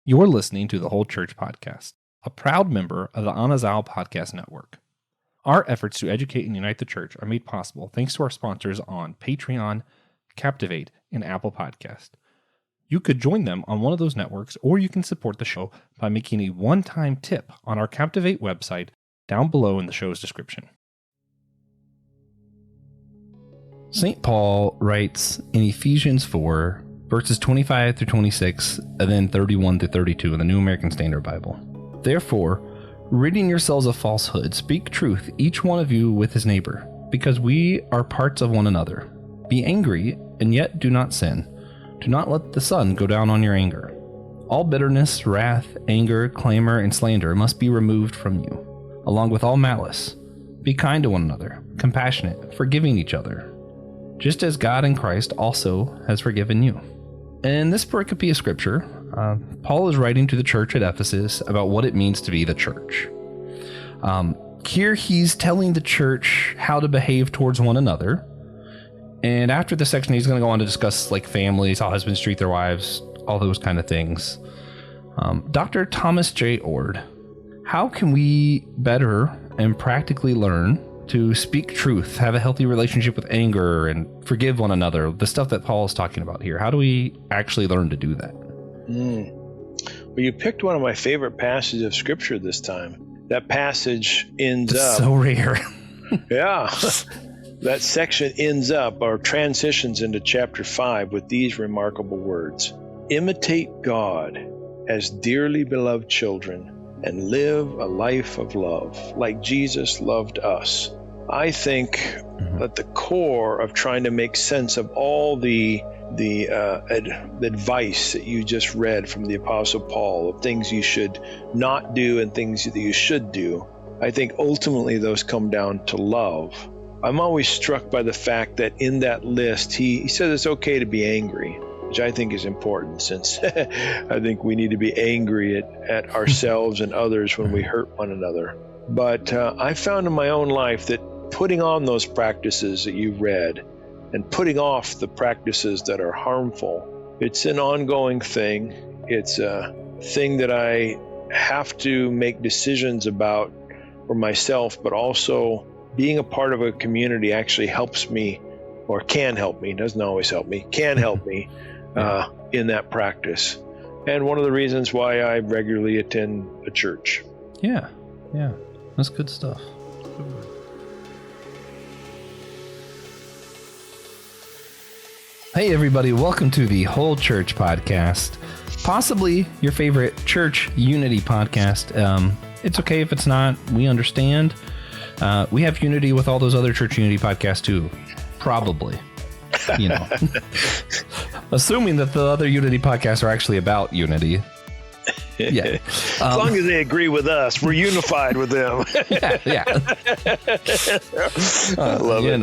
You're listening to the Whole Church Podcast, a proud member of the Anazal Podcast Network. Our efforts to educate and unite the church are made possible thanks to our sponsors on Patreon, Captivate, and Apple Podcast. You could join them on one of those networks, or you can support the show by making a one-time tip on our Captivate website down below in the show's description. St. Paul writes in Ephesians 4, verses 25 through 26, and then 31 through 32 in the New American Standard Bible. Therefore, ridding yourselves of falsehood, speak truth, each one of you with his neighbor, because we are parts of one another. Be angry, and yet do not sin. Do not let the sun go down on your anger. All bitterness, wrath, anger, clamor, and slander must be removed from you, along with all malice. Be kind to one another, compassionate, forgiving each other, just as God in Christ also has forgiven you. In this pericope of scripture, Paul is writing to the church at Ephesus about what it means to be the church. Here he's telling the church how to behave towards one another. And after this section, he's going to go on to discuss like families, how husbands treat their wives, all those kind of things. Dr. Thomas Jay Oord, how can we better and practically learn to speak truth, have a healthy relationship with anger, and forgive one another? The stuff that Paul is talking about here. How do we actually learn to do that? Well, you picked one of my favorite passages of Scripture this time. That passage ends up... So rare. Yeah. That section ends up, or transitions into chapter 5 with these remarkable words. Imitate God as dearly beloved children and live a life of love, like Jesus loved us. I think that the core of trying to make sense of all the advice that you just read from the Apostle Paul, of things you should not do and things that you should do, I think ultimately those come down to love. I'm always struck by the fact that in that list, he says it's okay to be angry, which I think is important, since I think we need to be angry at ourselves and others when we hurt one another. But I found in my own life that putting on those practices that you read and putting off the practices that are harmful, it's an ongoing thing. It's a thing that I have to make decisions about for myself, but also being a part of a community actually helps me, or can help me, doesn't always help me, can help me in that practice. And one of the reasons why I regularly attend a church. Yeah, that's good stuff. Hey everybody, welcome to the Whole Church Podcast, possibly your favorite church unity podcast. It's okay if it's not, we understand. We have unity with all those other church unity podcasts too, probably, you know, assuming that the other unity podcasts are actually about unity. Yeah. As long as they agree with us, we're unified with them. Yeah. I love it.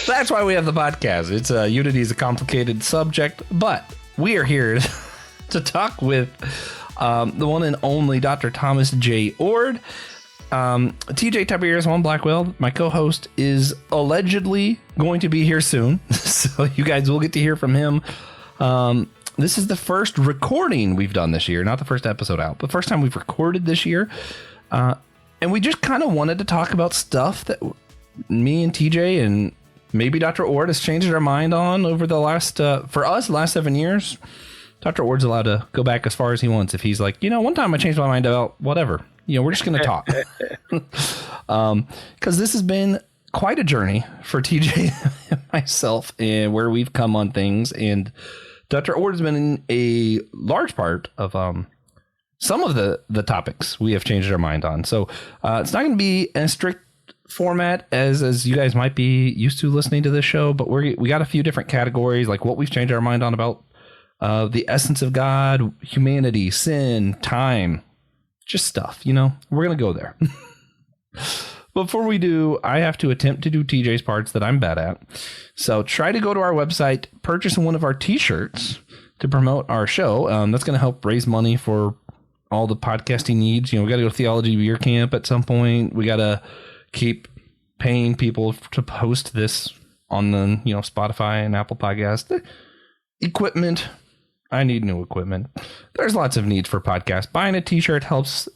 That's why we have the podcast. It's unity is a complicated subject, but we are here to talk with the one and only Dr. Thomas Jay Oord. TJ Tiberius, one Blackwell, my co-host, is allegedly going to be here soon, so you guys will get to hear from him. This is the first recording we've done this year, not the first episode out, but first time we've recorded this year. And we just kind of wanted to talk about stuff that me and TJ and maybe Dr. Oord has changed our mind on over the last, for us, the last 7 years. Dr. Oord's allowed to go back as far as he wants. If he's like, one time I changed my mind about whatever, we're just going to talk. Because this has been quite a journey for TJ and myself, and where we've come on things. And Dr. Oord has been in a large part of some of the topics we have changed our mind on. So it's not going to be in a strict format as you guys might be used to listening to this show, but we got a few different categories, like what we've changed our mind on about the essence of God, humanity, sin, time, just stuff, we're going to go there. Before we do, I have to attempt to do TJ's parts that I'm bad at. So try to go to our website, purchase one of our t-shirts to promote our show. That's going to help raise money for all the podcasting needs. We got to go to Theology Beer Camp at some point. We got to keep paying people to post this on the, Spotify and Apple Podcast. Equipment, I need new equipment. There's lots of needs for podcasts. Buying a t-shirt helps,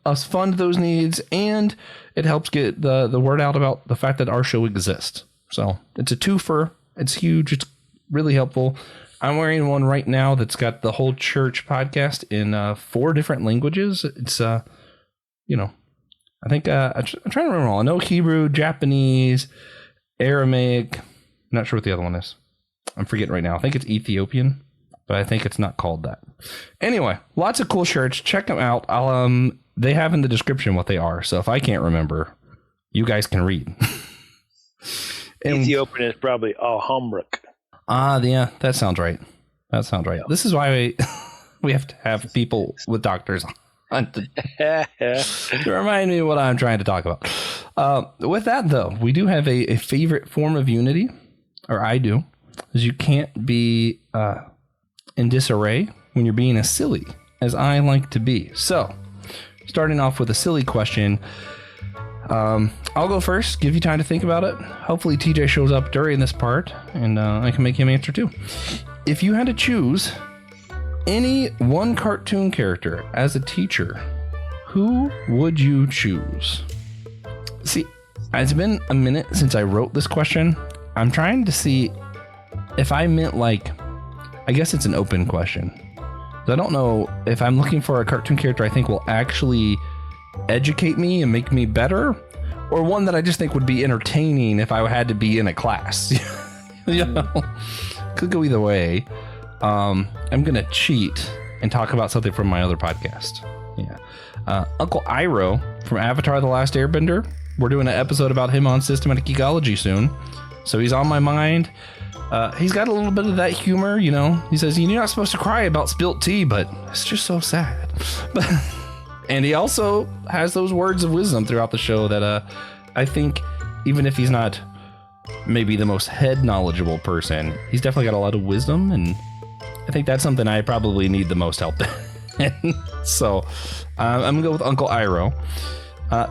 us fund those needs, and it helps get the word out about the fact that our show exists. So it's a twofer. It's huge. It's really helpful. I'm wearing one right now that's got the whole church podcast in 4 different languages. It's, I think I'm trying to remember all. I know Hebrew, Japanese, Aramaic. I'm not sure what the other one is. I'm forgetting right now. I think it's Ethiopian, but I think it's not called that. Anyway, lots of cool shirts. Check them out. They have in the description what they are. So if I can't remember, you guys can read. Ethiopian is probably Alhamrik. Yeah, that sounds right. Yeah. This is why we have to have people with doctors on to remind me what I'm trying to talk about. With that, though, we do have a favorite form of unity, or I do, is you can't be in disarray when you're being as silly as I like to be. So, starting off with a silly question. I'll go first, give you time to think about it. Hopefully TJ shows up during this part, and I can make him answer too. If you had to choose any one cartoon character as a teacher, who would you choose? See, it's been a minute since I wrote this question. I'm trying to see if I meant I guess it's an open question. I don't know if I'm looking for a cartoon character I think will actually educate me and make me better, or one that I just think would be entertaining if I had to be in a class. Could go either way. I'm gonna cheat and talk about something from my other podcast. Uncle Iroh from Avatar: The Last Airbender. We're doing an episode about him on Systematic Theology soon, so he's on my mind. He's got a little bit of that humor, He says, you're not supposed to cry about spilt tea, but it's just so sad. But and he also has those words of wisdom throughout the show that I think, even if he's not maybe the most head knowledgeable person, he's definitely got a lot of wisdom, and I think that's something I probably need the most help in. So I'm gonna go with Uncle Iroh.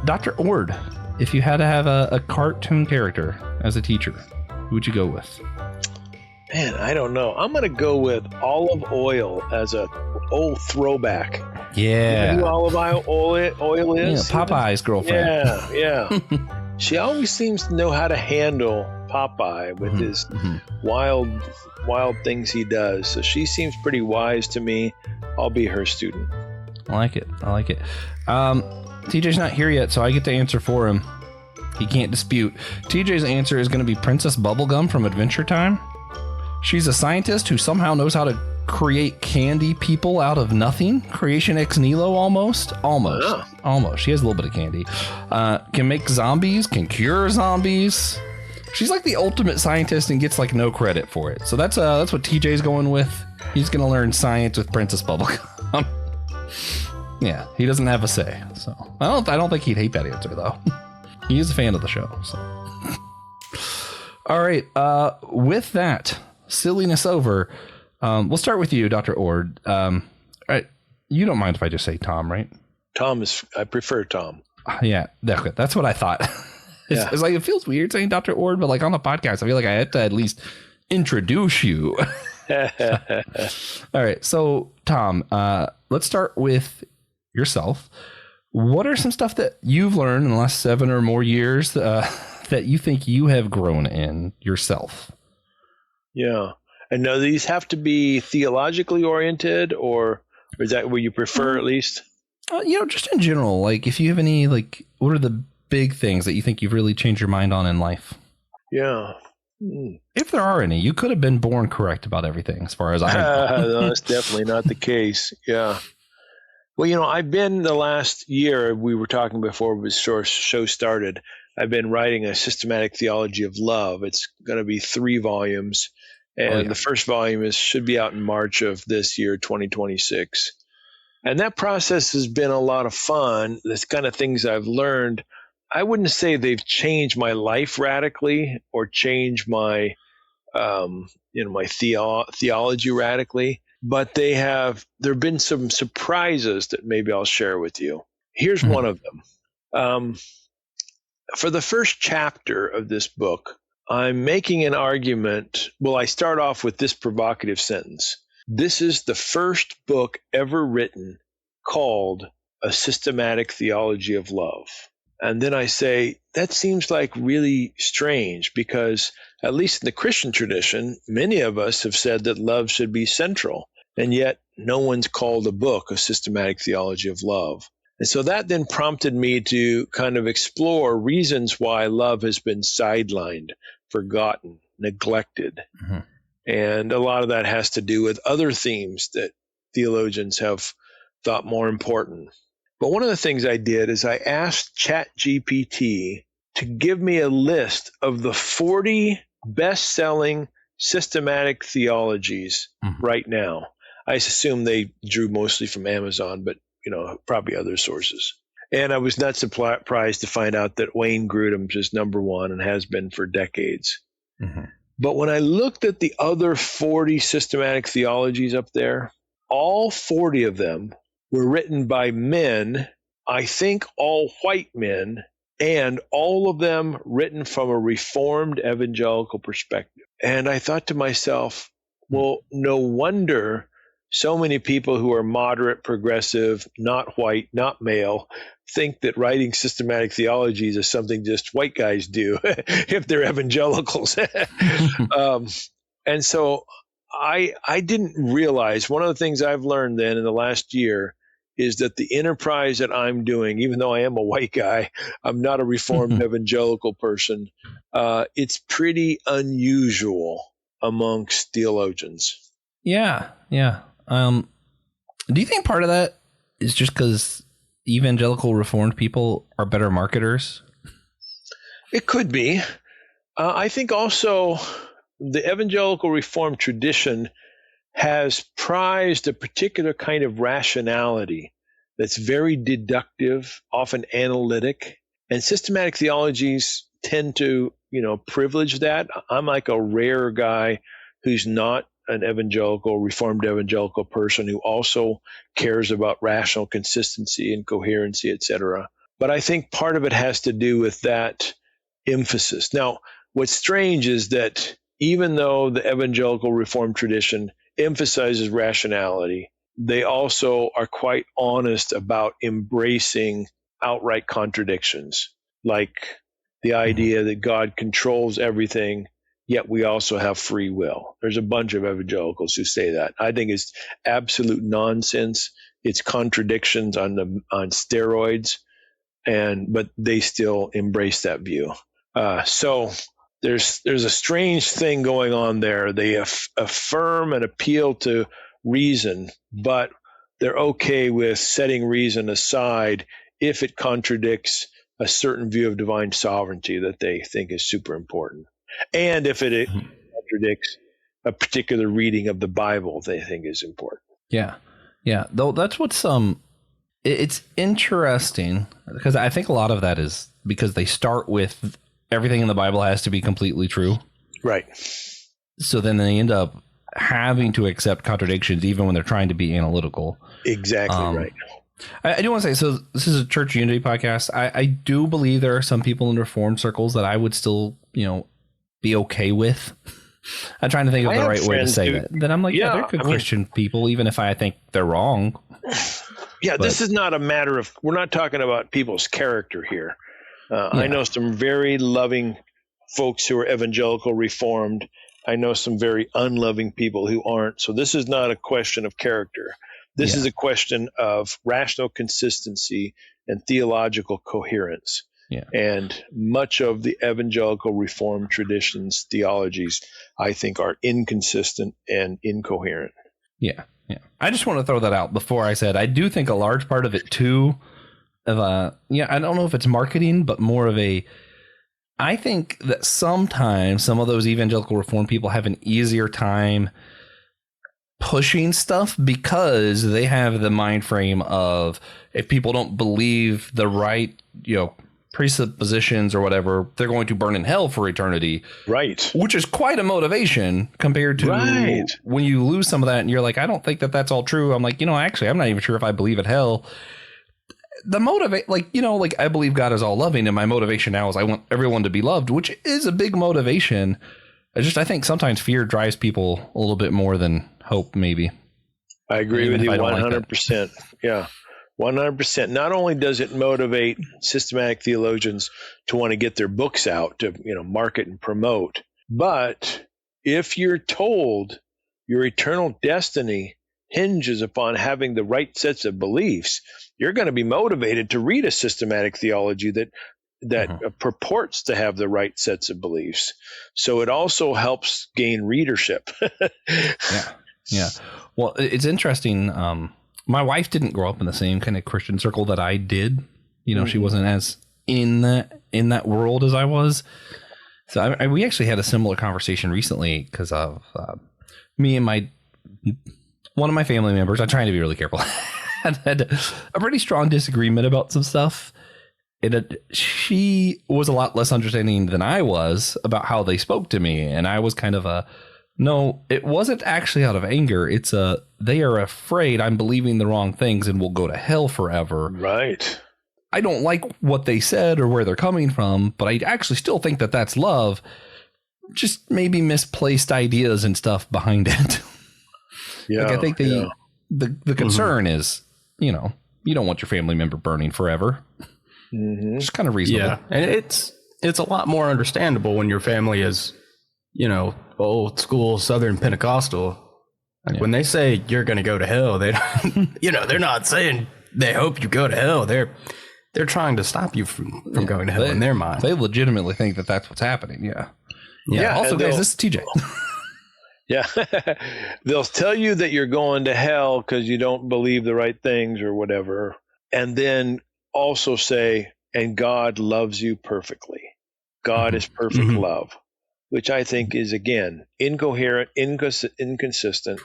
Dr. Oord, if you had to have a cartoon character as a teacher, who would you go with? Man, I don't know. I'm going to go with Olive Oil as a old throwback. Yeah. You know who Olive Oil is? Yeah, Popeye's girlfriend. Yeah. She always seems to know how to handle Popeye with his wild things he does. So she seems pretty wise to me. I'll be her student. I like it. TJ's not here yet, so I get to answer for him. He can't dispute. TJ's answer is going to be Princess Bubblegum from Adventure Time. She's a scientist who somehow knows how to create candy people out of nothing. Creation ex nihilo almost. She has a little bit of candy. Can make zombies, can cure zombies. She's like the ultimate scientist and gets no credit for it. So that's what TJ's going with. He's going to learn science with Princess Bubblegum. Yeah, he doesn't have a say. So I don't think he'd hate that answer though. He is a fan of the show. So all right, with that silliness over, we'll start with you, Dr. Oord. You don't mind if I just say Tom, right? I prefer Tom. Yeah, that's what I thought. It's it feels weird saying Dr. Oord, but on the podcast, I feel like I have to at least introduce you. All right, so Tom, let's start with yourself. What are some stuff that you've learned in the last 7 or more years that you think you have grown in yourself? Yeah. And now these have to be theologically oriented, or is that what you prefer at least? Just in general, if you have any, what are the big things that you think you've really changed your mind on in life? Yeah. If there are any, you could have been born correct about everything as far as I know. No, that's definitely not the case. Yeah. Well, I've been the last year, we were talking before the show started, I've been writing a Systematic Theology of Love. It's going to be 3 volumes. And the first volume should be out in March of this year, 2026. And that process has been a lot of fun. The kind of things I've learned, I wouldn't say they've changed my life radically or changed my, my theology radically, but there have been some surprises that maybe I'll share with you. Here's one of them. For the first chapter of this book, I'm making an argument. Well, I start off with this provocative sentence. this is the first book ever written called A Systematic Theology of Love. And then I say, that seems like really strange because, at least in the Christian tradition, many of us have said that love should be central. And yet no one's called a book A Systematic Theology of Love. And so that then prompted me to kind of explore reasons why love has been sidelined, forgotten, neglected. Mm-hmm. And a lot of that has to do with other themes that theologians have thought more important. But one of the things I did is I asked ChatGPT to give me a list of the 40 best-selling systematic theologies right now. I assume they drew mostly from Amazon, but probably other sources. And I was not surprised to find out that Wayne Grudem's is number one and has been for decades. Mm-hmm. But when I looked at the other 40 systematic theologies up there, all 40 of them were written by men, I think all white men, and all of them written from a Reformed evangelical perspective. And I thought to myself, well, no wonder so many people who are moderate, progressive, not white, not male, think that writing systematic theologies is something just white guys do if they're evangelicals. And so I didn't realize, one of the things I've learned then in the last year is that the enterprise that I'm doing, even though I am a white guy, I'm not a Reformed evangelical person, it's pretty unusual amongst theologians. Yeah. Do you think part of that is just because evangelical Reformed people are better marketers? It could be. I think also the evangelical Reformed tradition has prized a particular kind of rationality that's very deductive, often analytic, and systematic theologies tend to, privilege that. I'm like a rare guy who's not an evangelical, Reformed evangelical person who also cares about rational consistency and coherency, etc. But I think part of it has to do with that emphasis. Now, what's strange is that even though the evangelical Reformed tradition emphasizes rationality, they also are quite honest about embracing outright contradictions, like the idea that God controls everything, yet we also have free will. There's a bunch of evangelicals who say that. I think it's absolute nonsense. It's contradictions on steroids, but they still embrace that view. So there's a strange thing going on there. They affirm and appeal to reason, but they're okay with setting reason aside if it contradicts a certain view of divine sovereignty that they think is super important. And if it contradicts a particular reading of the Bible they think is important. Yeah. Though that's what's it's interesting because I think a lot of that is because they start with everything in the Bible has to be completely true. Right. So then they end up having to accept contradictions even when they're trying to be analytical. Exactly right. I do want to say, so this is a church unity podcast. I do believe there are some people in Reformed circles that I would still, be okay with. I'm trying to think of the right way to say that. Then I'm like, yeah, they're good Christian people, even if I think they're wrong. Yeah, but this is not a matter of, we're not talking about people's character here. I know some very loving folks who are evangelical Reformed. I know some very unloving people who aren't. So this is not a question of character. This is a question of rational consistency and theological coherence. Yeah. And much of the evangelical Reformed tradition's theologies, I think, are inconsistent and incoherent. Yeah. I just want to throw that out before I said I do think a large part of it too, I don't know if it's marketing, but more of I think that sometimes some of those evangelical Reformed people have an easier time pushing stuff because they have the mind frame of if people don't believe the right, presuppositions or whatever, they're going to burn in hell for eternity. Right. Which is quite a motivation compared to when you lose some of that and you're like, I don't think that that's all true. I'm like, actually, I'm not even sure if I believe in hell. The motivate, I believe God is all loving, and my motivation now is I want everyone to be loved, which is a big motivation. I think sometimes fear drives people a little bit more than hope, maybe. I agree with you 100%. Yeah, 100%. Not only does it motivate systematic theologians to want to get their books out to, market and promote, but if you're told your eternal destiny hinges upon having the right sets of beliefs, you're going to be motivated to read a systematic theology that purports to have the right sets of beliefs. So it also helps gain readership. Yeah. Well, it's interesting. My wife didn't grow up in the same kind of Christian circle that I did. She wasn't as in that world as I was. So we actually had a similar conversation recently because of me and one of my family members. I'm trying to be really careful. had a pretty strong disagreement about some stuff. She was a lot less understanding than I was about how they spoke to me. And I was kind of no, it wasn't actually out of anger. It's they are afraid I'm believing the wrong things and will go to hell forever. Right. I don't like what they said or where they're coming from, but I actually still think that that's love. Just maybe misplaced ideas and stuff behind it. Yeah. I think the concern is, you don't want your family member burning forever. It's kind of reasonable. Yeah. And it's a lot more understandable when your family is, old school Southern Pentecostal. Like when they say you're going to go to hell, they don't, they're not saying they hope you go to hell. They're trying to stop you from going to hell in their mind. They legitimately think that that's what's happening. Yeah. Also, guys, this is TJ. Yeah. They'll tell you that you're going to hell because you don't believe the right things or whatever. And then also say, and God loves you perfectly. God is perfect love, which I think is, again, incoherent, inconsistent.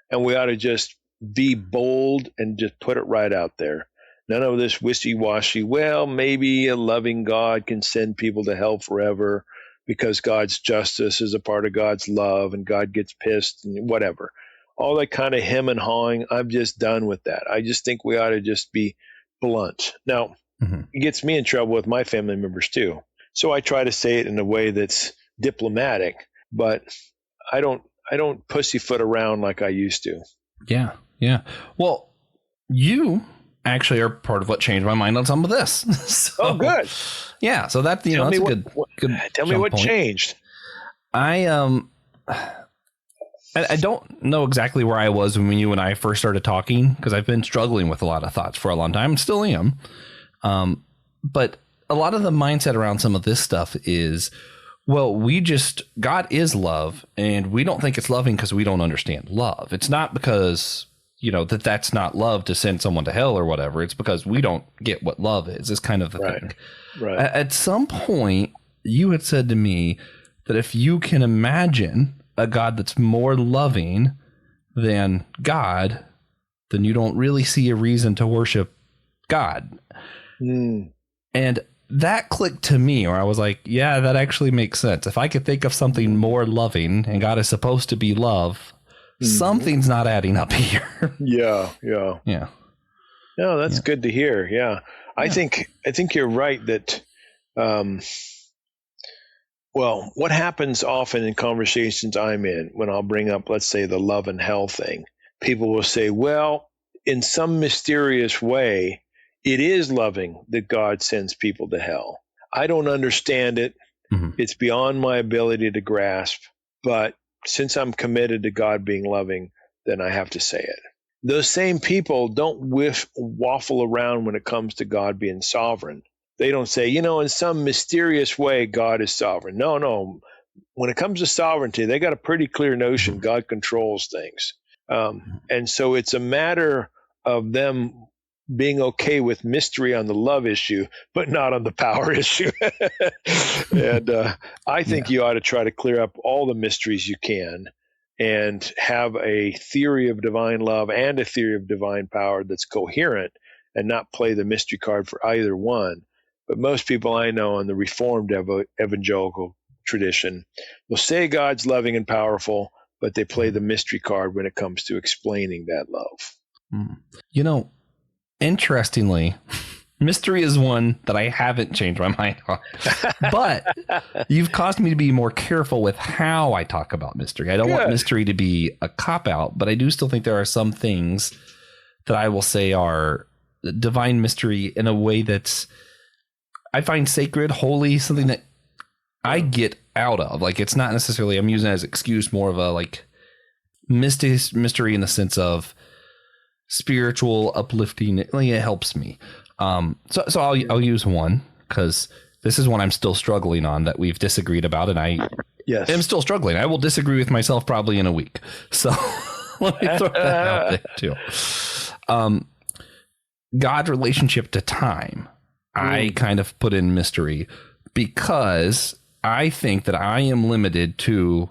And we ought to just be bold and just put it right out there. None of this wishy-washy, well, maybe a loving God can send people to hell forever because God's justice is a part of God's love and God gets pissed and whatever. All that kind of hem and hawing, I'm just done with that. I just think we ought to just be blunt. Now, it gets me in trouble with my family members too. So I try to say it in a way that's diplomatic, but I don't pussyfoot around like I used to. Yeah. Well, you actually are part of what changed my mind on some of this. So, good. Yeah. So that, that's a good. Tell me what changed. I don't know exactly where I was when you and I first started talking, because I've been struggling with a lot of thoughts for a long time and still am. But a lot of the mindset around some of this stuff is, well, God is love, and we don't think it's loving because we don't understand love. It's not because, that's not love to send someone to hell or whatever. It's because we don't get what love is. It's kind of the thing. Right. At some point, you had said to me that if you can imagine a God that's more loving than God, then you don't really see a reason to worship God. And that clicked to me, or I was like, yeah, that actually makes sense. If I could think of something more loving, and God is supposed to be love, something's not adding up here. Yeah. No, that's good to hear. Yeah. I think you're right that, what happens often in conversations I'm in when I'll bring up, let's say, the love and hell thing, people will say, well, in some mysterious way, it is loving that God sends people to hell. I don't understand it. It's beyond my ability to grasp. But since I'm committed to God being loving, then I have to say it. Those same people don't waffle around when it comes to God being sovereign. They don't say, in some mysterious way, God is sovereign. No. When it comes to sovereignty, they got a pretty clear notion God controls things. And so it's a matter of them being okay with mystery on the love issue, but not on the power issue. And I think you ought to try to clear up all the mysteries you can and have a theory of divine love and a theory of divine power that's coherent and not play the mystery card for either one. But most people I know in the Reformed evangelical tradition will say God's loving and powerful, but they play the mystery card when it comes to explaining that love. Interestingly, Mystery is one that I haven't changed my mind on. But you've caused me to be more careful with how I talk about mystery. I don't want mystery to be a cop-out, but I do still think there are some things that I will say are divine mystery in a way that's, I find sacred, holy, something that I get out of. Like, it's not necessarily, I'm using it as an excuse, more of a like mystery in the sense of spiritual, uplifting. It helps me. So I'll use one, because this is one I'm still struggling on, that we've disagreed about, and I am still struggling. I will disagree with myself probably in a week. So let me throw that out there too. God's relationship to time, I kind of put in mystery, because I think that I am limited to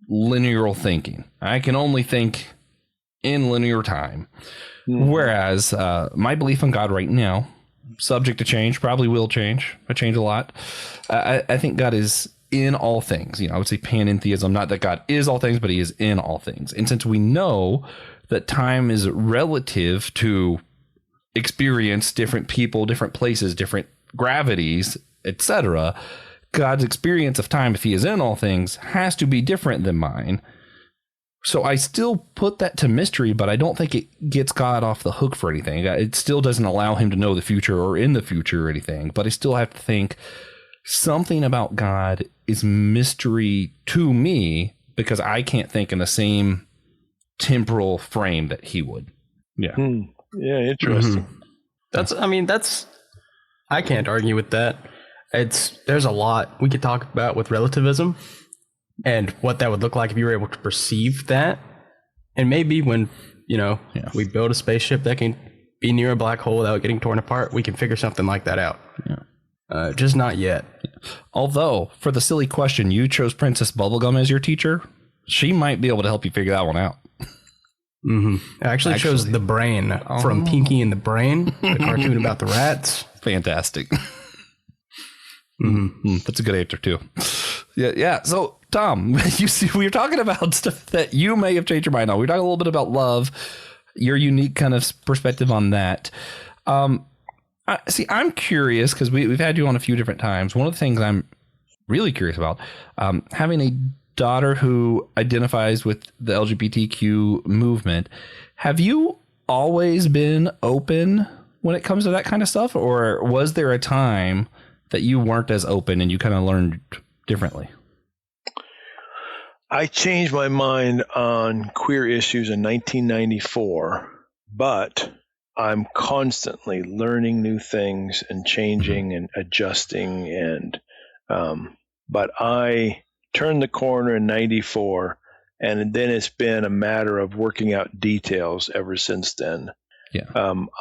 linear thinking. I can only think in linear time. Whereas my belief in God right now, subject to change, probably will change. I change a lot. I think God is in all things. I would say panentheism, not that God is all things, but he is in all things. And since we know that time is relative to experience, different people, different places, different gravities, etc., God's experience of time, if he is in all things, has to be different than mine. So I still put that to mystery, but I don't think it gets God off the hook for anything. It still doesn't allow him to know the future or in the future or anything, but I still have to think something about God is mystery to me, because I can't think in the same temporal frame that he would. Yeah. Yeah, interesting. I can't argue with that. There's a lot we could talk about with relativism and what that would look like if you were able to perceive that. And maybe when, we build a spaceship that can be near a black hole without getting torn apart, we can figure something like that out. Yeah. Just not yet. Although, for the silly question, you chose Princess Bubblegum as your teacher. She might be able to help you figure that one out. I actually chose The Brain from Pinky and the Brain, the cartoon about the rats. Fantastic. That's a good answer too. Yeah. So, Tom, you see, we were talking about stuff that you may have changed your mind on. We were talking a little bit about love, your unique kind of perspective on that. I'm curious, because we've had you on a few different times. One of the things I'm really curious about, having a daughter who identifies with the LGBTQ movement. Have you always been open when it comes to that kind of stuff, or was there a time that you weren't as open and you kind of learned differently? I changed my mind on queer issues in 1994, but I'm constantly learning new things and changing and adjusting. But I turned the corner in 94, and then it's been a matter of working out details ever since then. Yeah.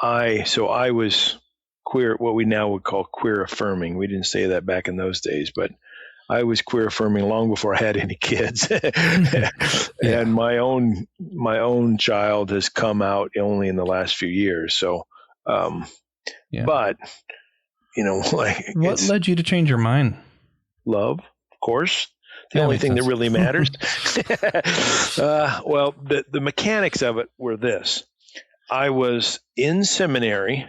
I was queer, what we now would call queer affirming. We didn't say that back in those days, but I was queer affirming long before I had any kids. And my own child has come out only in the last few years. So, but what led you to change your mind? Love, of course. The only thing that really matters. Well, the mechanics of it were this. I was in seminary,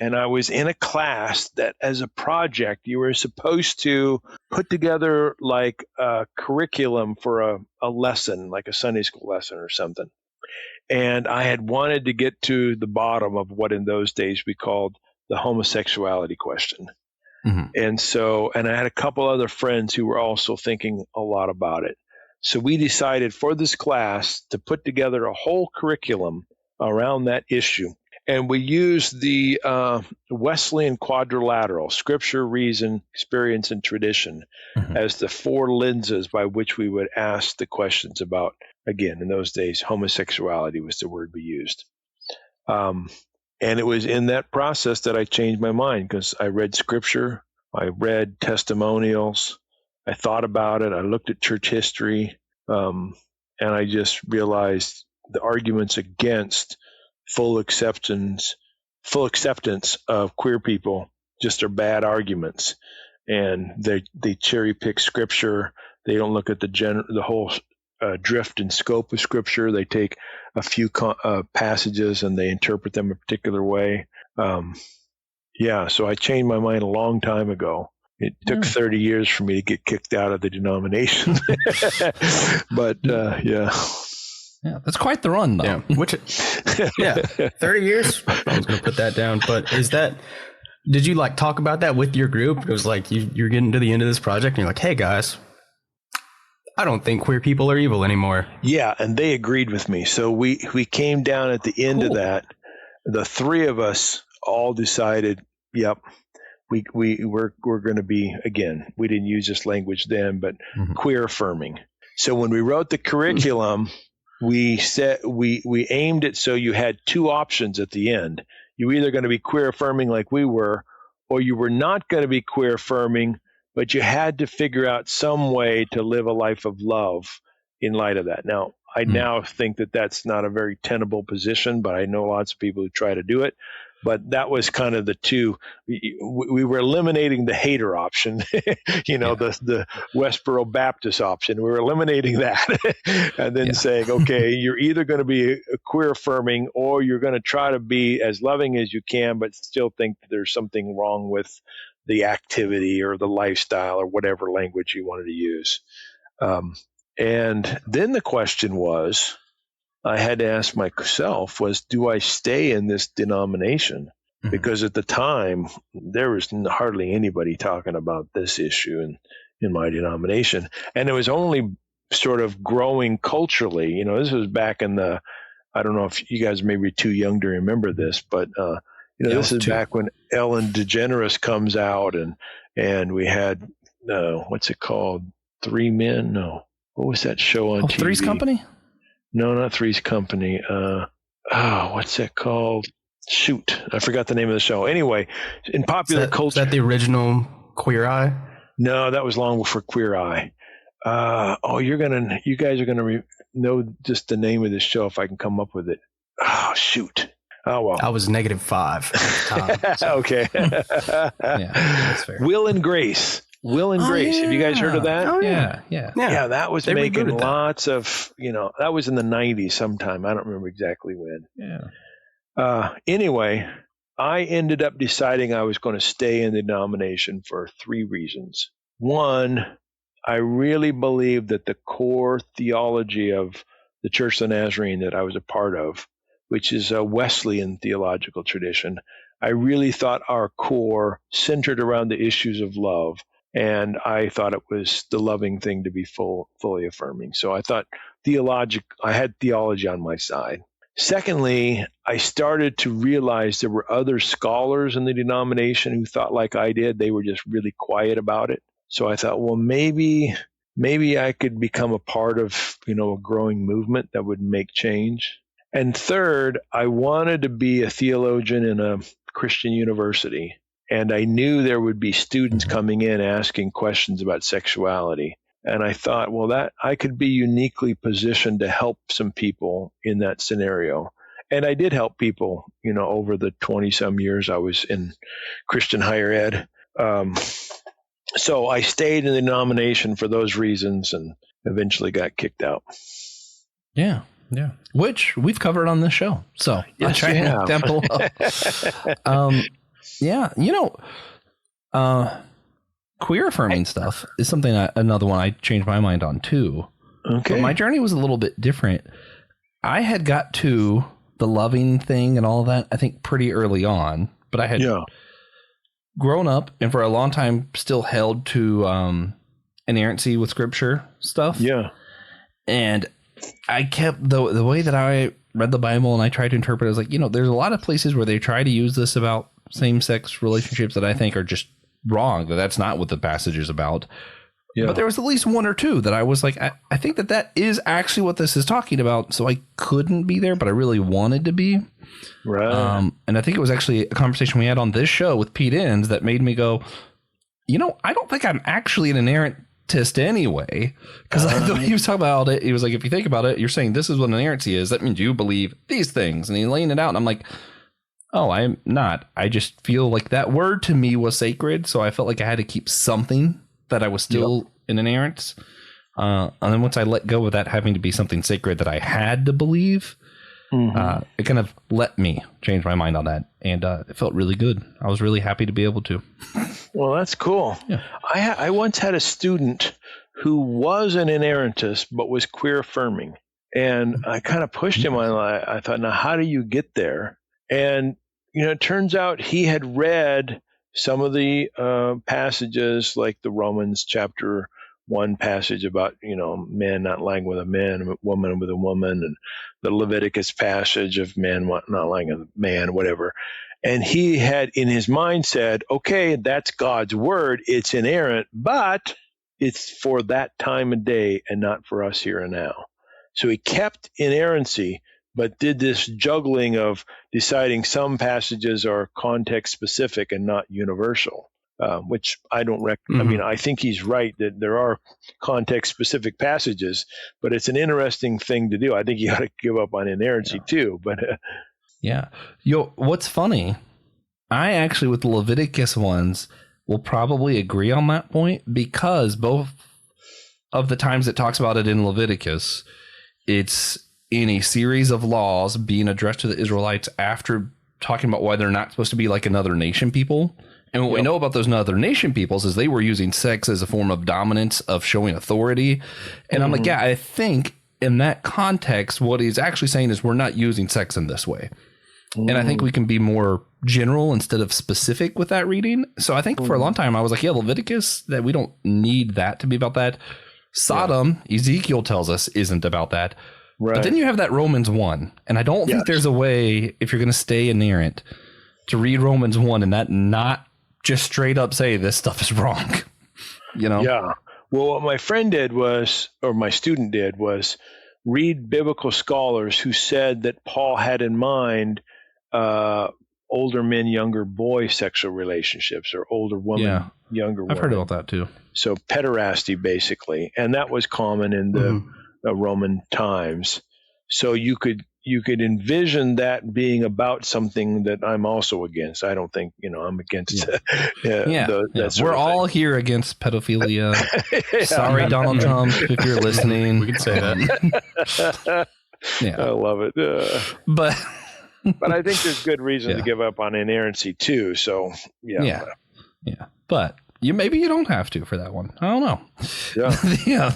and I was in a class that, as a project, you were supposed to put together like a curriculum for a lesson, like a Sunday school lesson or something. And I had wanted to get to the bottom of what in those days we called the homosexuality question. And I had a couple other friends who were also thinking a lot about it. So we decided for this class to put together a whole curriculum around that issue. And we used the Wesleyan quadrilateral, scripture, reason, experience, and tradition as the four lenses by which we would ask the questions about, again, in those days, homosexuality was the word we used. And it was in that process that I changed my mind, because I read scripture, I read testimonials, I thought about it, I looked at church history, and I just realized the arguments against full acceptance of queer people just are bad arguments. And they cherry pick scripture. They don't look at the whole drift and scope of scripture. They take a few passages and they interpret them a particular way. Yeah, so I changed my mind a long time ago. It took 30 years for me to get kicked out of the denomination. But yeah. Yeah, that's quite the run, though. Yeah, 30 years. I was going to put that down. But did you like talk about that with your group? It was like you're getting to the end of this project and you're like, hey guys, I don't think queer people are evil anymore. Yeah, and they agreed with me. So we came down at the end of that. The three of us all decided, yep, we're going to be, again, we didn't use this language then, but queer affirming. So when we wrote the curriculum, we said we aimed it so you had two options at the end. You were either going to be queer affirming like we were, or you were not going to be queer affirming, but you had to figure out some way to live a life of love in light of that. Now, I now think that that's not a very tenable position, but I know lots of people who try to do it. But that was kind of the two. We were eliminating the hater option, the Westboro Baptist option. We were eliminating that and then saying, okay, you're either going to be a queer affirming or you're going to try to be as loving as you can, but still think that there's something wrong with the activity or the lifestyle or whatever language you wanted to use. And then the question was, I had to ask myself was, do I stay in this denomination? Because at the time, there was hardly anybody talking about this issue in my denomination. And it was only sort of growing culturally. This was back in I don't know if you guys may be too young to remember this, but, this is back when Ellen DeGeneres comes out and we had, what's it called? Three Men? No. What was that show on TV? Three's Company? No, not Three's Company. What's that called? Shoot, I forgot the name of the show. Anyway, in popular culture. Is that the original Queer Eye? No, that was long before Queer Eye. You guys are gonna know just the name of the show if I can come up with it. Oh, shoot. Oh, well. I was -5 at the time. So. Okay. Yeah, that's fair. Will and Grace. Will and Grace. Yeah. Have you guys heard of that? Oh, yeah. Yeah, that was making lots of, that was in the 90s sometime. I don't remember exactly when. Yeah. Anyway, I ended up deciding I was going to stay in the denomination for 3 reasons. One, I really believed that the core theology of the Church of the Nazarene that I was a part of, which is a Wesleyan theological tradition, I really thought our core centered around the issues of love. And I thought it was the loving thing to be fully affirming. So I thought I had theology on my side. Secondly, I started to realize there were other scholars in the denomination who thought like I did. They were just really quiet about it. So I thought, well, maybe I could become a part of, a growing movement that would make change. And third, I wanted to be a theologian in a Christian university. And I knew there would be students coming in asking questions about sexuality. And I thought, well, that I could be uniquely positioned to help some people in that scenario. And I did help people, over the 20-some years I was in Christian higher ed. So I stayed in the denomination for those reasons and eventually got kicked out. Yeah. Yeah. Which we've covered on this show. So yes, I'll try to link that below. Yeah, queer affirming stuff is something another one I changed my mind on too. Okay. But my journey was a little bit different. I had got to the loving thing and all of that, I think, pretty early on, but I had grown up and for a long time still held to inerrancy with scripture stuff. Yeah. And I kept the way that I read the Bible and I tried to interpret it, I was like, there's a lot of places where they try to use this about same-sex relationships that I think are just wrong, that's not what the passage is about. Yeah. But there was at least one or two that I was like, I think that is actually what this is talking about. So I couldn't be there, but I really wanted to be. Right. And I think it was actually a conversation we had on this show with Pete Enns that made me go, I don't think I'm actually an inerrantist anyway. Because he was talking about it. He was like, if you think about it, you're saying this is what inerrancy is. That means you believe these things. And he's laying it out. And I'm like, oh, I'm not. I just feel like that word to me was sacred. So I felt like I had to keep something that I was still in inerrance. And then once I let go of that having to be something sacred that I had to believe, It kind of let me change my mind on that, and it felt really good. I was really happy to be able to. Well, that's cool. Yeah. I once had a student who was an inerrantist but was queer affirming, and I kind of pushed him on. I thought, now how do you get there? And it turns out he had read some of the passages, like the Romans chapter 1 passage about man not lying with a man, woman with a woman, and the Leviticus passage of man not lying with a man, whatever. And he had in his mind said, okay, that's God's word. It's inerrant, but it's for that time of day and not for us here and now. So he kept inerrancy, but did this juggling of deciding some passages are context specific and not universal, which I don't I mean, I think he's right that there are context specific passages, but it's an interesting thing to do. I think you got to give up on inerrancy too, but yeah. What's funny, I actually, with the Leviticus ones, will probably agree on that point, because both of the times it talks about it in Leviticus, it's in a series of laws being addressed to the Israelites after talking about why they're not supposed to be like another nation people. And what we know about those other nation peoples is they were using sex as a form of dominance, of showing authority. And I'm like, yeah, I think in that context, what he's actually saying is we're not using sex in this way. And I think we can be more general instead of specific with that reading. So I think for a long time, I was like, yeah, Leviticus, that we don't need that to be about that. Sodom, Ezekiel tells us, isn't about that. Right. But then you have that Romans 1. And I don't think there's a way, if you're going to stay inerrant, to read Romans 1 and that not just straight up say this stuff is wrong. Yeah. Well, what my friend did was, or my student did, was read biblical scholars who said that Paul had in mind older men, younger boy sexual relationships, or older woman, younger woman. I've heard about that too. So pederasty, basically. And that was common in the Roman times. So you could envision that being about something that I'm also against. I don't think, I'm against that sort We're of all thing. here against pedophilia. Sorry, Donald Trump, if you're listening. We can say that. I love it. But I think there's good reason to give up on inerrancy too. So, yeah. But maybe you don't have to for that one. I don't know. Yeah.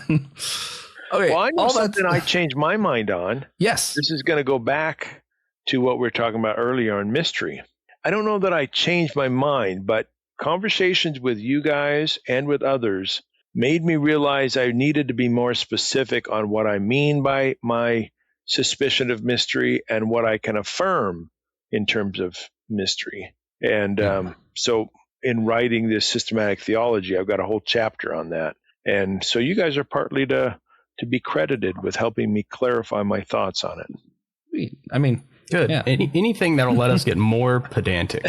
Okay. Well, I know something I changed my mind on. Yes. This is going to go back to what we were talking about earlier on mystery. I don't know that I changed my mind, but conversations with you guys and with others made me realize I needed to be more specific on what I mean by my suspicion of mystery and what I can affirm in terms of mystery. And so in writing this systematic theology, I've got a whole chapter on that. And so you guys are partly to be credited with helping me clarify my thoughts on it. I mean, good. Yeah. Anything that'll let us get more pedantic.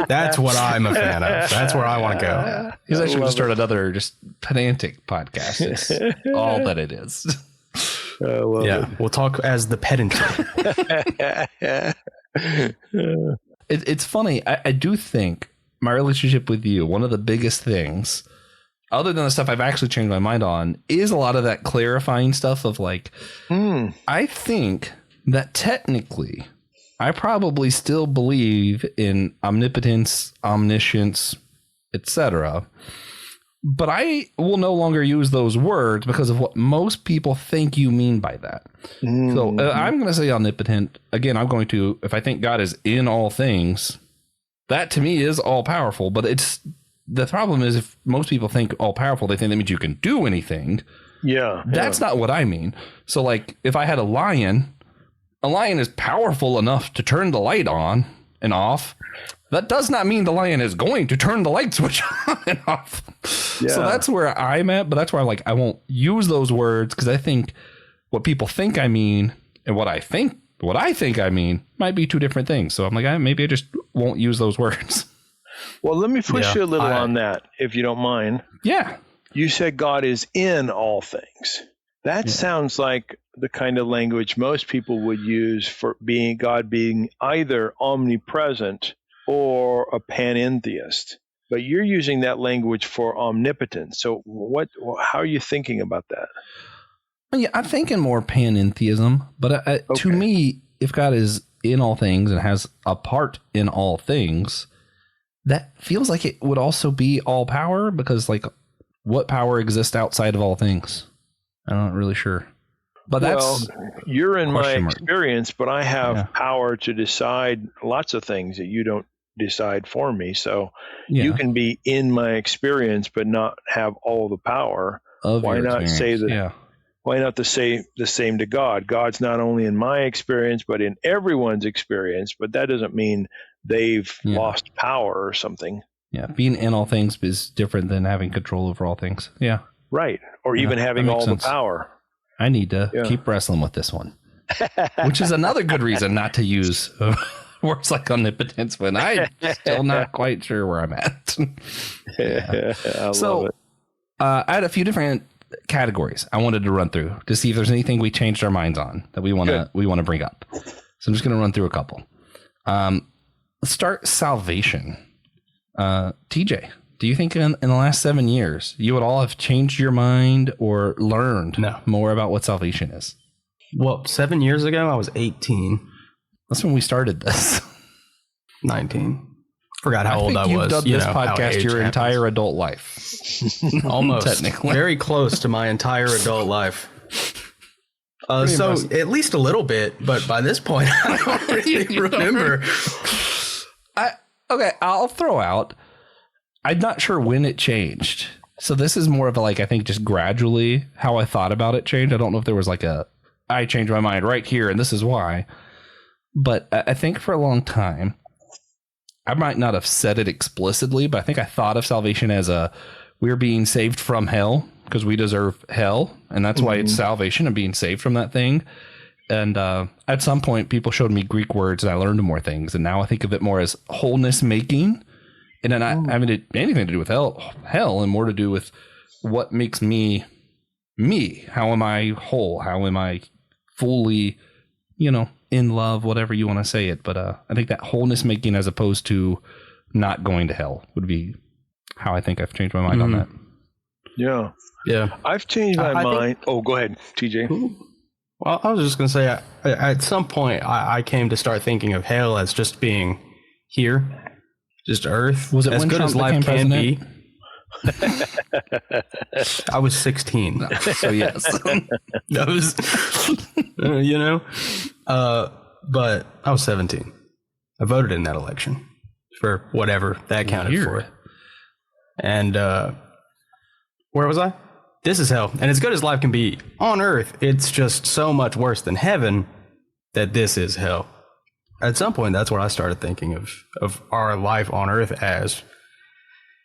That's what I'm a fan of. That's where I want to go. He's actually going to start another just pedantic podcast. It's all that it is. We'll talk as the pedantry. It's funny. I do think my relationship with you, one of the biggest things, other than the stuff I've actually changed my mind on, is a lot of that clarifying stuff of like, I think that technically I probably still believe in omnipotence, omniscience, etc. But I will no longer use those words because of what most people think you mean by that. So I'm going to say omnipotent. Again, I'm going to, if I think God is in all things, that to me is all powerful. But the problem is if most people think all powerful, they think that means you can do anything. That's not what I mean. So like if I had a lion is powerful enough to turn the light on and off. That does not mean the lion is going to turn the light switch on and off. So that's where I'm at, but that's where I won't use those words because I think what people think I mean and what I think I mean might be two different things. So I'm like, maybe I just won't use those words. Well, let me push you a little on that, if you don't mind. Yeah. You said God is in all things. That sounds like the kind of language most people would use for God being either omnipresent or a panentheist. But you're using that language for omnipotence. So how are you thinking about that? Yeah, I'm thinking more panentheism, but to me, if God is in all things and has a part in all things, that feels like it would also be all power, because like what power exists outside of all things? I'm not really sure. But that's you're in my experience, but I have power to decide lots of things that you don't decide for me. So you can be in my experience, but not have all the power. Why not say that? Yeah. Why not say the same to God? God's not only in my experience, but in everyone's experience. But that doesn't mean they've lost power or something. Yeah, being in all things is different than having control over all things. Yeah. Right. Or even having all the power. I need to keep wrestling with this one, which is another good reason not to use words like omnipotence when I'm still not quite sure where I'm at. I love it. I had a few different categories I wanted to run through to see if there's anything we changed our minds on that we want to bring up. So I'm just going to run through a couple. Let's start salvation. TJ, do you think in the last 7 years you would all have changed your mind or learned more about what salvation is? Well, 7 years ago I was 18. That's when we started this. 19. Forgot how old I was. You've done this podcast your entire adult life. Almost. Technically. Very close to my entire adult life. So at least a little bit, but by this point, I don't really remember. I'll throw out. I'm not sure when it changed. So this is more of a, like, I think just gradually how I thought about it changed. I don't know if there was like I changed my mind right here and this is why. But I think for a long time, I might not have said it explicitly, but I think I thought of salvation as we're being saved from hell because we deserve hell. And that's why it's salvation and being saved from that thing. And at some point, people showed me Greek words and I learned more things. And now I think of it more as wholeness making. And then I haven't anything to do with hell and more to do with what makes me me. How am I whole? How am I fully, in love, whatever you want to say it. But I think that wholeness making as opposed to not going to hell would be how I think I've changed my mind on that. Yeah. Yeah. I've changed my mind. Go ahead, TJ. Well, I was just going to say, at some point, I came to start thinking of hell as just being here, just earth. Was it as when good Trump as life became can president? be? I was 16. So yes. That was, but I was 17. I voted in that election for whatever that counted for. And where was I? This is hell. And as good as life can be on earth, it's just so much worse than heaven that this is hell. At some point, that's where I started thinking of our life on earth as,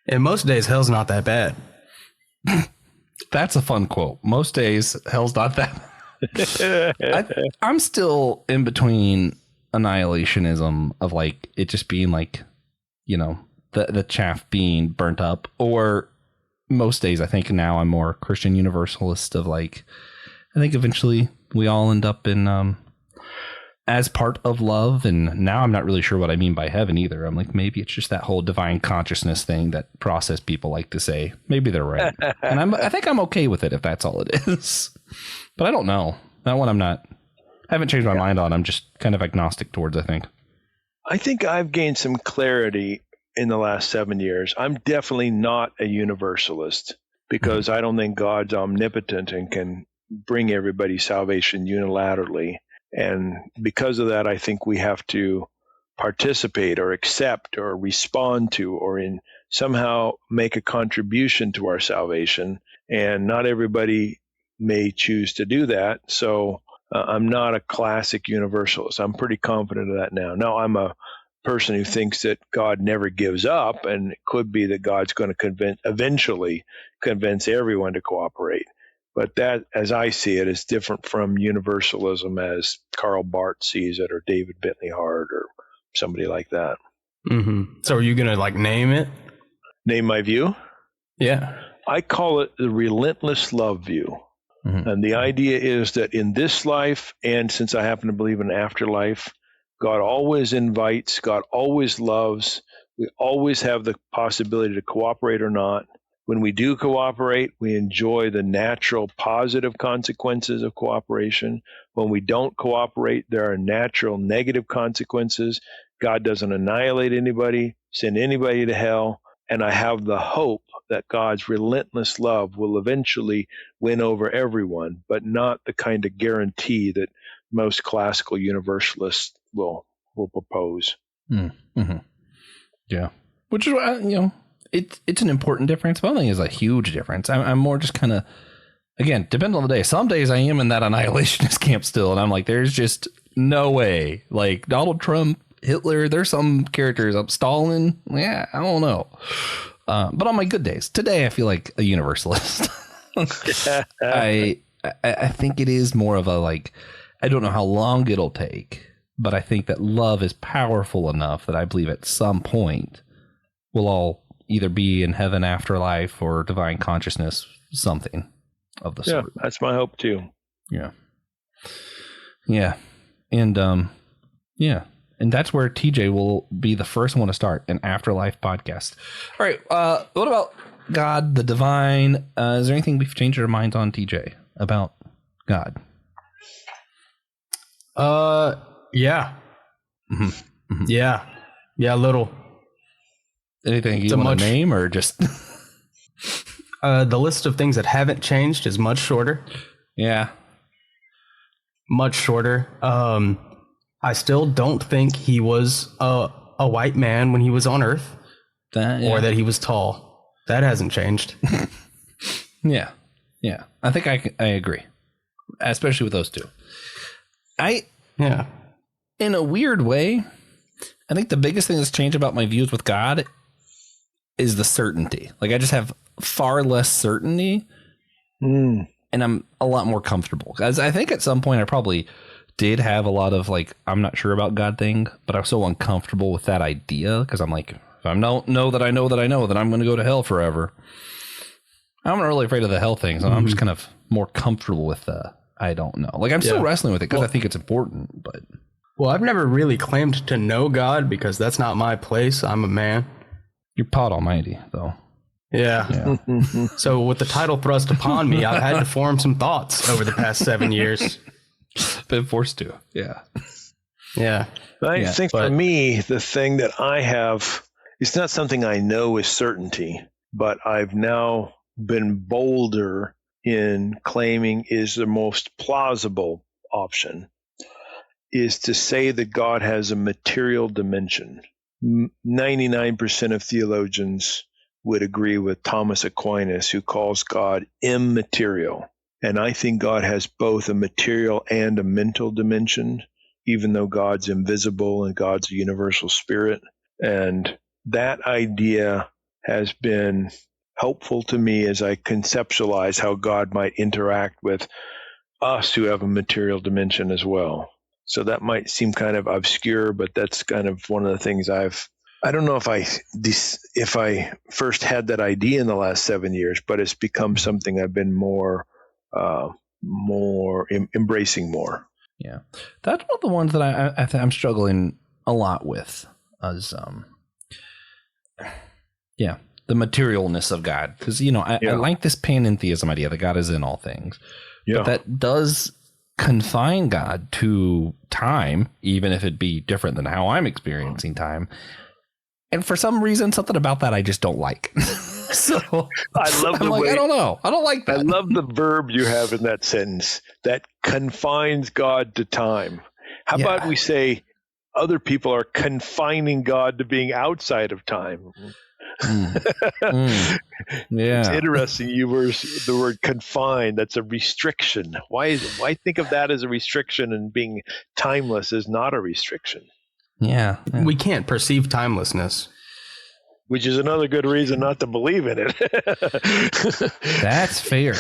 and most days, hell's not that bad. That's a fun quote. Most days, hell's not that bad. I'm still in between annihilationism of like it just being like, the chaff being burnt up, or most days I think now I'm more Christian universalist of like, I think eventually we all end up in as part of love. And now I'm not really sure what I mean by heaven either. I'm like, maybe it's just that whole divine consciousness thing that process people like to say. Maybe they're right. And I think I'm okay with it if that's all it is. But I don't know. That one I haven't changed my mind on. I'm just kind of agnostic towards, I think. I think I've gained some clarity in the last 7 years. I'm definitely not a universalist because I don't think God's omnipotent and can bring everybody salvation unilaterally. And because of that, I think we have to participate or accept or respond to or somehow make a contribution to our salvation. And not everybody may choose to do that. So I'm not a classic universalist. I'm pretty confident of that now. Now, I'm a person who thinks that God never gives up, and it could be that God's going to eventually convince everyone to cooperate. But that, as I see it, is different from universalism as Karl Barth sees it, or David Bentley Hart, or somebody like that. Mm-hmm. So are you going to name it? Name my view? Yeah. I call it the relentless love view. Mm-hmm. And the idea is that in this life, and since I happen to believe in afterlife, God always invites, God always loves. We always have the possibility to cooperate or not. When we do cooperate, we enjoy the natural positive consequences of cooperation. When we don't cooperate, there are natural negative consequences. God doesn't annihilate anybody, send anybody to hell. And I have the hope that God's relentless love will eventually win over everyone, but not the kind of guarantee that most classical universalists will propose. Mm-hmm. Yeah. Which is why, it's an important difference, but I don't think it's a huge difference. I'm more just kind of, again, depending on the day. Some days I am in that annihilationist camp still, and I'm like, there's just no way. Like Donald Trump, Hitler, there's some characters up. Stalin, yeah, I don't know. But on my good days, today I feel like a universalist. I think it is more of a like, I don't know how long it'll take, but I think that love is powerful enough that I believe at some point we'll all either be in heaven, afterlife, or divine consciousness, something of the sort. Yeah, that's my hope too. Yeah. Yeah. And yeah. And that's where TJ will be the first one to start an afterlife podcast. All right. What about God, the divine? Is there anything we've changed our minds on, TJ, about God? Yeah. Mm-hmm. Mm-hmm. Yeah. Yeah, a little. Anything you want to name or just? The list of things that haven't changed is much shorter. Yeah. Much shorter. I still don't think he was a white man when he was on Earth, or that he was tall. That hasn't changed. Yeah. I think I agree, especially with those two. In a weird way, I think the biggest thing that's changed about my views with God is the certainty. Like I just have far less certainty, and I'm a lot more comfortable. Because I think at some point I probably did have a lot of like, I'm not sure about God thing, but I'm so uncomfortable with that idea because I'm like, if I know that I know that I'm going to go to hell forever. I'm not really afraid of the hell thing, so I'm just kind of more comfortable with I don't know. Like I'm still wrestling with it because I think it's important, but. Well, I've never really claimed to know God because that's not my place. I'm a man. You're pot almighty, though. Yeah. So with the title thrust upon me, I've had to form some thoughts over the past 7 years. Been forced to. Yeah. I think for me, the thing that I have, it's not something I know with certainty, but I've now been bolder in claiming is the most plausible option, is to say that God has a material dimension. 99% of theologians would agree with Thomas Aquinas, who calls God immaterial. And I think God has both a material and a mental dimension, even though God's invisible and God's a universal spirit. And that idea has been helpful to me as I conceptualize how God might interact with us who have a material dimension as well. So that might seem kind of obscure, but that's kind of one of the things I don't know if I first had that idea in the last 7 years, but it's become something I've been more embracing more. Yeah, that's one of the ones that I'm struggling a lot with, as the materialness of God, because I like this panentheism idea that God is in all things, but that does confine God to time, even if it be different than how I'm experiencing time. And for some reason, something about that I just don't like. So I love the way. I don't know. I don't like that. I love the verb you have in that sentence that confines God to time. How about we say other people are confining God to being outside of time? Yeah, it's interesting. You were the word confined. That's a restriction. Why think of that as a restriction, and being timeless is not a restriction? Yeah. We can't perceive timelessness, which is another good reason not to believe in it. That's fair.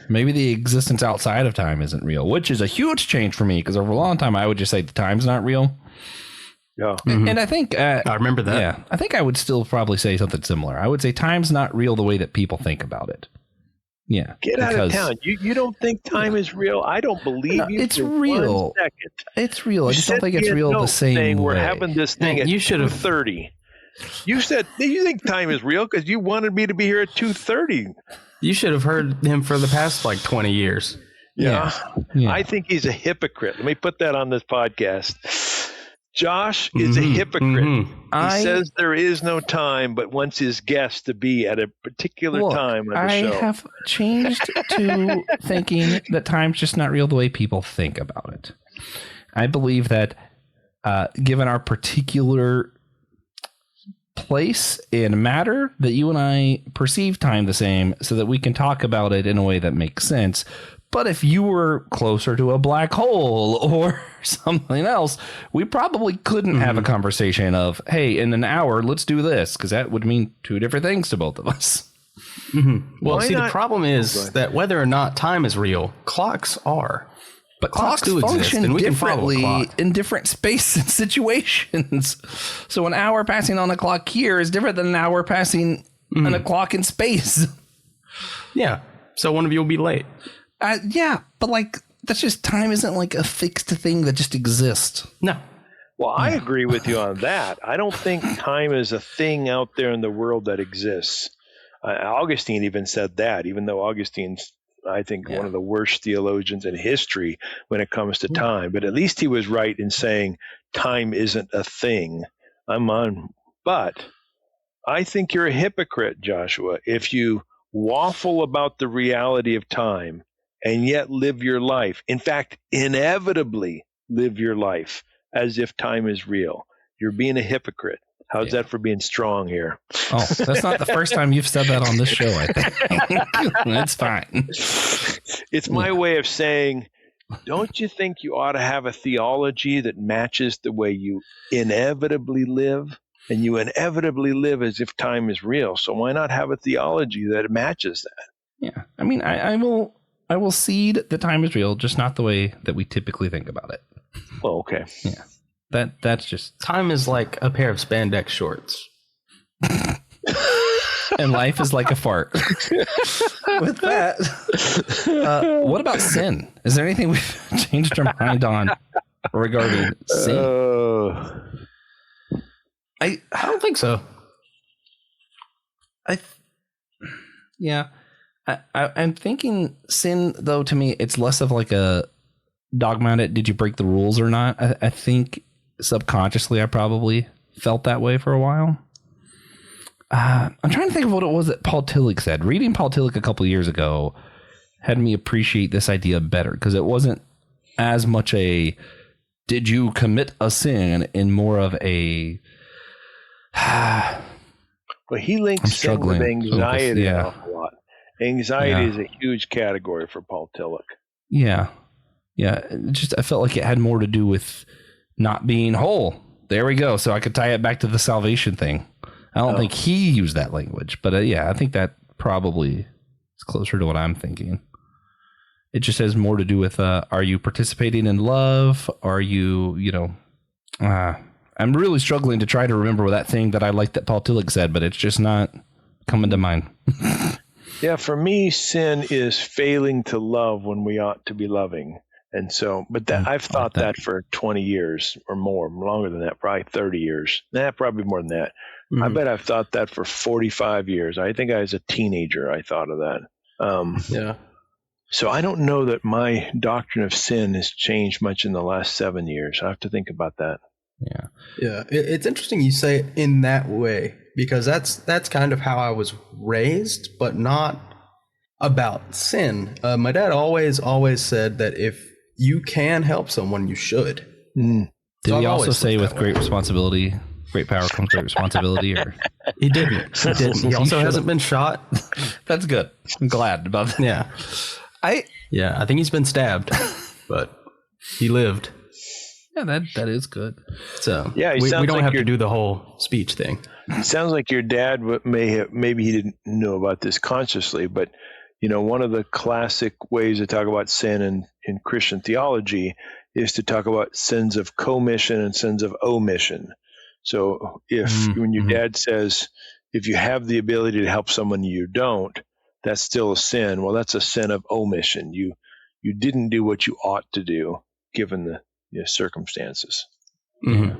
Maybe the existence outside of time isn't real, which is a huge change for me, because over a long time I would just say the time's not real. Yeah. Mm-hmm. And I think I remember that. Yeah, I think I would still probably say something similar. I would say time's not real the way that people think about it. Yeah. Get out of town. You don't think time is real? I don't believe you. It's real. 1 second. It's real. I just don't think it's real the same way. We're having this thing at 2:30. You said you think time is real because you wanted me to be here at 2:30. You should have heard him for the past like 20 years. Yeah. I think he's a hypocrite. Let me put that on this podcast. Josh is a hypocrite. He says there is no time, but wants his guests to be at a particular time on the show. I have changed to thinking that time's just not real the way people think about it. I believe that given our particular place and matter, that you and I perceive time the same so that we can talk about it in a way that makes sense. But if you were closer to a black hole or something else, we probably couldn't have a conversation of, hey, in an hour, let's do this, because that would mean two different things to both of us. Well, the problem is that whether or not time is real, clocks are. But clocks do exist, function and we can follow a differently clock. in different space and situations. So an hour passing on a clock here is different than an hour passing on a clock in space. Yeah. So one of you will be late. Yeah, but like that's just time isn't like a fixed thing that just exists. No. Well, I agree with you on that. I don't think time is a thing out there in the world that exists. Augustine even said that, even though Augustine's, I think, one of the worst theologians in history when it comes to time. But at least he was right in saying time isn't a thing. But I think you're a hypocrite, Joshua, if you waffle about the reality of time and yet live your life. In fact, inevitably live your life as if time is real. You're being a hypocrite. How's that for being strong here? Oh, that's not the first time you've said that on this show, I think. That's fine. It's my way of saying, don't you think you ought to have a theology that matches the way you inevitably live? And you inevitably live as if time is real. So why not have a theology that matches that? Yeah. I mean, I will cede that time is real, just not the way that we typically think about it. Well, okay. Yeah. That's just Time is like a pair of spandex shorts. and life is like a fart. With that, what about sin? Is there anything we've changed our mind on regarding sin? I don't think so. I'm thinking sin, though, to me, it's less of like a dogmatic, did you break the rules or not? I think subconsciously I probably felt that way for a while. I'm trying to think of what it was that Paul Tillich said. Reading Paul Tillich a couple of years ago had me appreciate this idea better, because it wasn't as much a did you commit a sin and more of a well, he links sin with anxiety an awful lot. Anxiety is a huge category for Paul Tillich. Yeah. I felt like it had more to do with not being whole. There we go. So I could tie it back to the salvation thing. I don't think he used that language, but I think that probably is closer to what I'm thinking. It just has more to do with, are you participating in love? Are you, I'm really struggling to try to remember that thing that I liked that Paul Tillich said, but it's just not coming to mind. Yeah, for me, sin is failing to love when we ought to be loving. And so, but I've thought that for 20 years or more, longer than that, probably 30 years. Probably more than that. Mm-hmm. I bet I've thought that for 45 years. I think I was a teenager, I thought of that. So I don't know that my doctrine of sin has changed much in the last 7 years. I have to think about that. Yeah. It's interesting you say it in that way, because that's kind of how I was raised, but not about sin. My dad always said that if you can help someone, you should. Did he also say with great responsibility, great power comes great responsibility? Or he didn't. He also hasn't been shot. That's good. I'm glad about that. Yeah. I think he's been stabbed, but he lived. Yeah, that is good. So we don't have to do the whole speech thing. It sounds like your dad maybe he didn't know about this consciously, but one of the classic ways to talk about sin in Christian theology is to talk about sins of commission and sins of omission. So when your dad says, if you have the ability to help someone you don't, that's still a sin. Well, that's a sin of omission. You didn't do what you ought to do given the circumstances. Mm-hmm.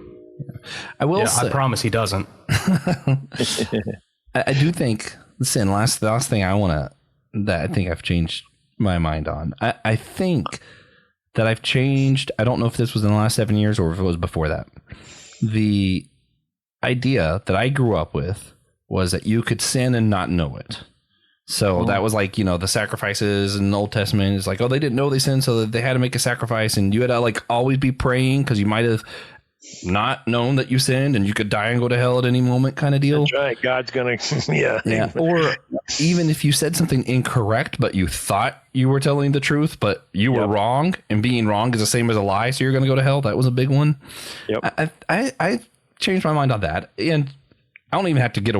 I will say, I promise he doesn't. I do think, listen, the last thing that I think I've changed my mind on. I think that I've changed. I don't know if this was in the last 7 years or if it was before that. The idea that I grew up with was that you could sin and not know it. So that was like, the sacrifices in the Old Testament is like, oh, they didn't know they sinned, so they had to make a sacrifice, and you had to like always be praying because you might have not known that you sinned and you could die and go to hell at any moment kind of deal. That's right. God's going to, yeah. Or even if you said something incorrect, but you thought you were telling the truth, but you were wrong, and being wrong is the same as a lie, so you're going to go to hell. That was a big one. Yep. I changed my mind on that, and I don't even have to do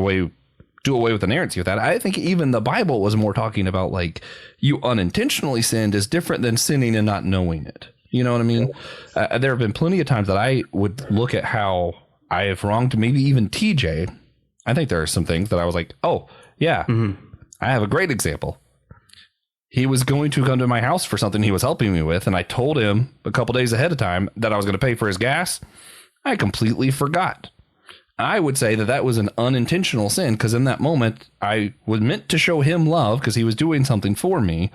away with inerrancy with that. I think even the Bible was more talking about like you unintentionally sinned is different than sinning and not knowing it. You know what I mean? There have been plenty of times that I would look at how I have wronged maybe even TJ. I think there are some things that I was like, oh, yeah, I have a great example. He was going to come to my house for something he was helping me with, and I told him a couple days ahead of time that I was going to pay for his gas. I completely forgot. I would say that was an unintentional sin because in that moment I was meant to show him love because he was doing something for me,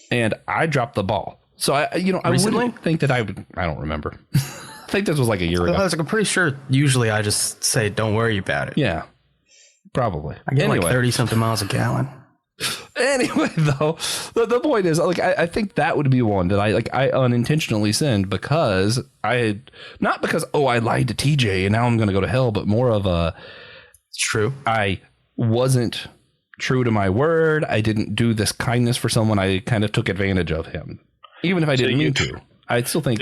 and I dropped the ball. So I wouldn't think that I don't remember. I think this was like a year ago. I'm pretty sure usually I just say, don't worry about it. Yeah, probably. I get like 30 something miles a gallon. Anyway, though, the point is, like, I think that would be one that I unintentionally sinned because not because, I lied to TJ and now I'm going to go to hell, but more of it's true. I wasn't true to my word. I didn't do this kindness for someone. I kind of took advantage of him, even if I didn't mean to. I still think,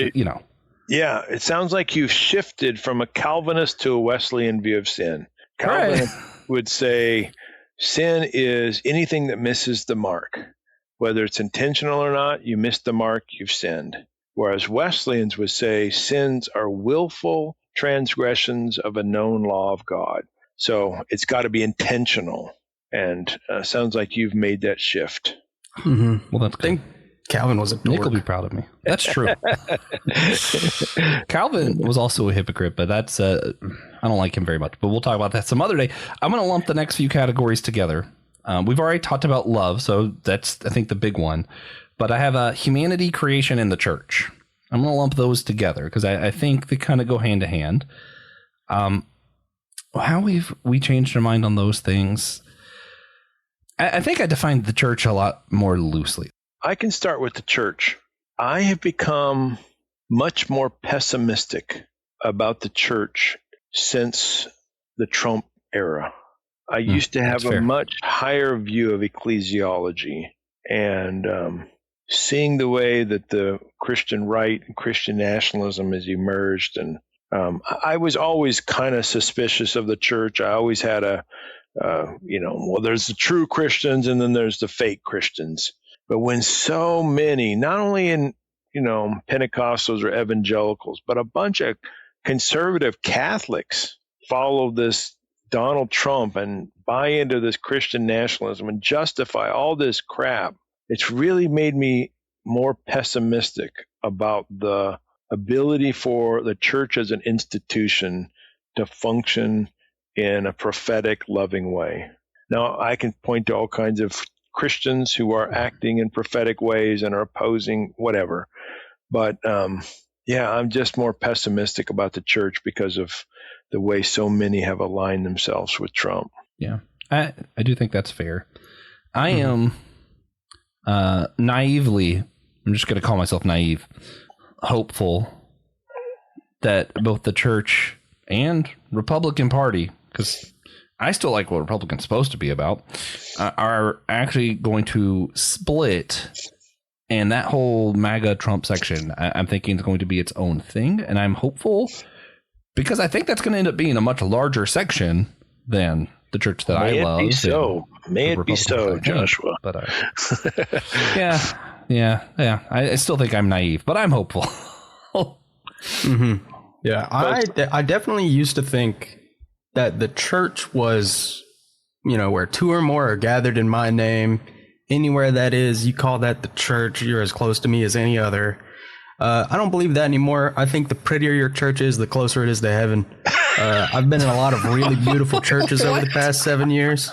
Yeah, it sounds like you've shifted from a Calvinist to a Wesleyan view of sin. Calvinist would say, sin is anything that misses the mark. Whether it's intentional or not, you missed the mark, you've sinned. Whereas Wesleyans would say sins are willful transgressions of a known law of God. So it's got to be intentional. And sounds like you've made that shift. Mm-hmm. Well, that's good. I think Calvin was a dork. Nick will be proud of me. That's true. Calvin was also a hypocrite, but that's I don't like him very much. But we'll talk about that some other day. I'm going to lump the next few categories together. We've already talked about love, so that's, I think, the big one. But I have humanity, creation, and the church. I'm going to lump those together because I think they kind of go hand to hand. How we changed our mind on those things. I think I defined the church a lot more loosely. I can start with the church. I have become much more pessimistic about the church since the Trump era. I used to have a much higher view of ecclesiology, and seeing the way that the Christian right and Christian nationalism has emerged. And I was always kind of suspicious of the church. I always had there's the true Christians and then there's the fake Christians. But when so many, not only in, Pentecostals or evangelicals, but a bunch of conservative Catholics follow this Donald Trump and buy into this Christian nationalism and justify all this crap, it's really made me more pessimistic about the ability for the church as an institution to function in a prophetic, loving way. Now, I can point to all kinds of Christians who are acting in prophetic ways and are opposing whatever. But I'm just more pessimistic about the church because of the way so many have aligned themselves with Trump. Yeah, I do think that's fair. I am naively, I'm just going to call myself naive, hopeful that both the church and Republican Party, because I still like what Republicans supposed to be about, are actually going to split. And that whole MAGA Trump section, I'm thinking is going to be its own thing. And I'm hopeful because I think that's going to end up being a much larger section than the church that I love. May it be so, Joshua. But yeah. I still think I'm naive, but I'm hopeful. Mm-hmm. Yeah, I definitely used to think that the church was, where two or more are gathered in my name. Anywhere that is, you call that the church. You're as close to me as any other. I don't believe that anymore. I think the prettier your church is, the closer it is to heaven. I've been in a lot of really beautiful churches over the past 7 years.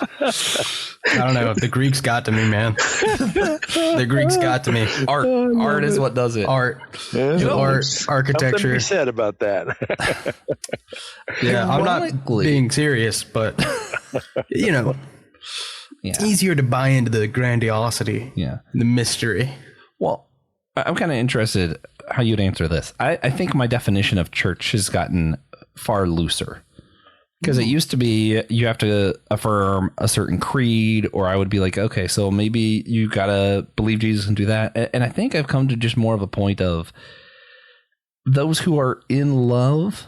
I don't know. The Greeks got to me, man. The Greeks got to me. Art is what does it. Art, architecture. Something to be said about that. Yeah, I'm not being serious, but it's easier to buy into the grandiosity, the mystery. Well, I'm kind of interested how you'd answer this. I think my definition of church has gotten far looser, because it used to be you have to affirm a certain creed, or I would be like, okay, so maybe you got to believe Jesus and do that. And I think I've come to just more of a point of those who are in love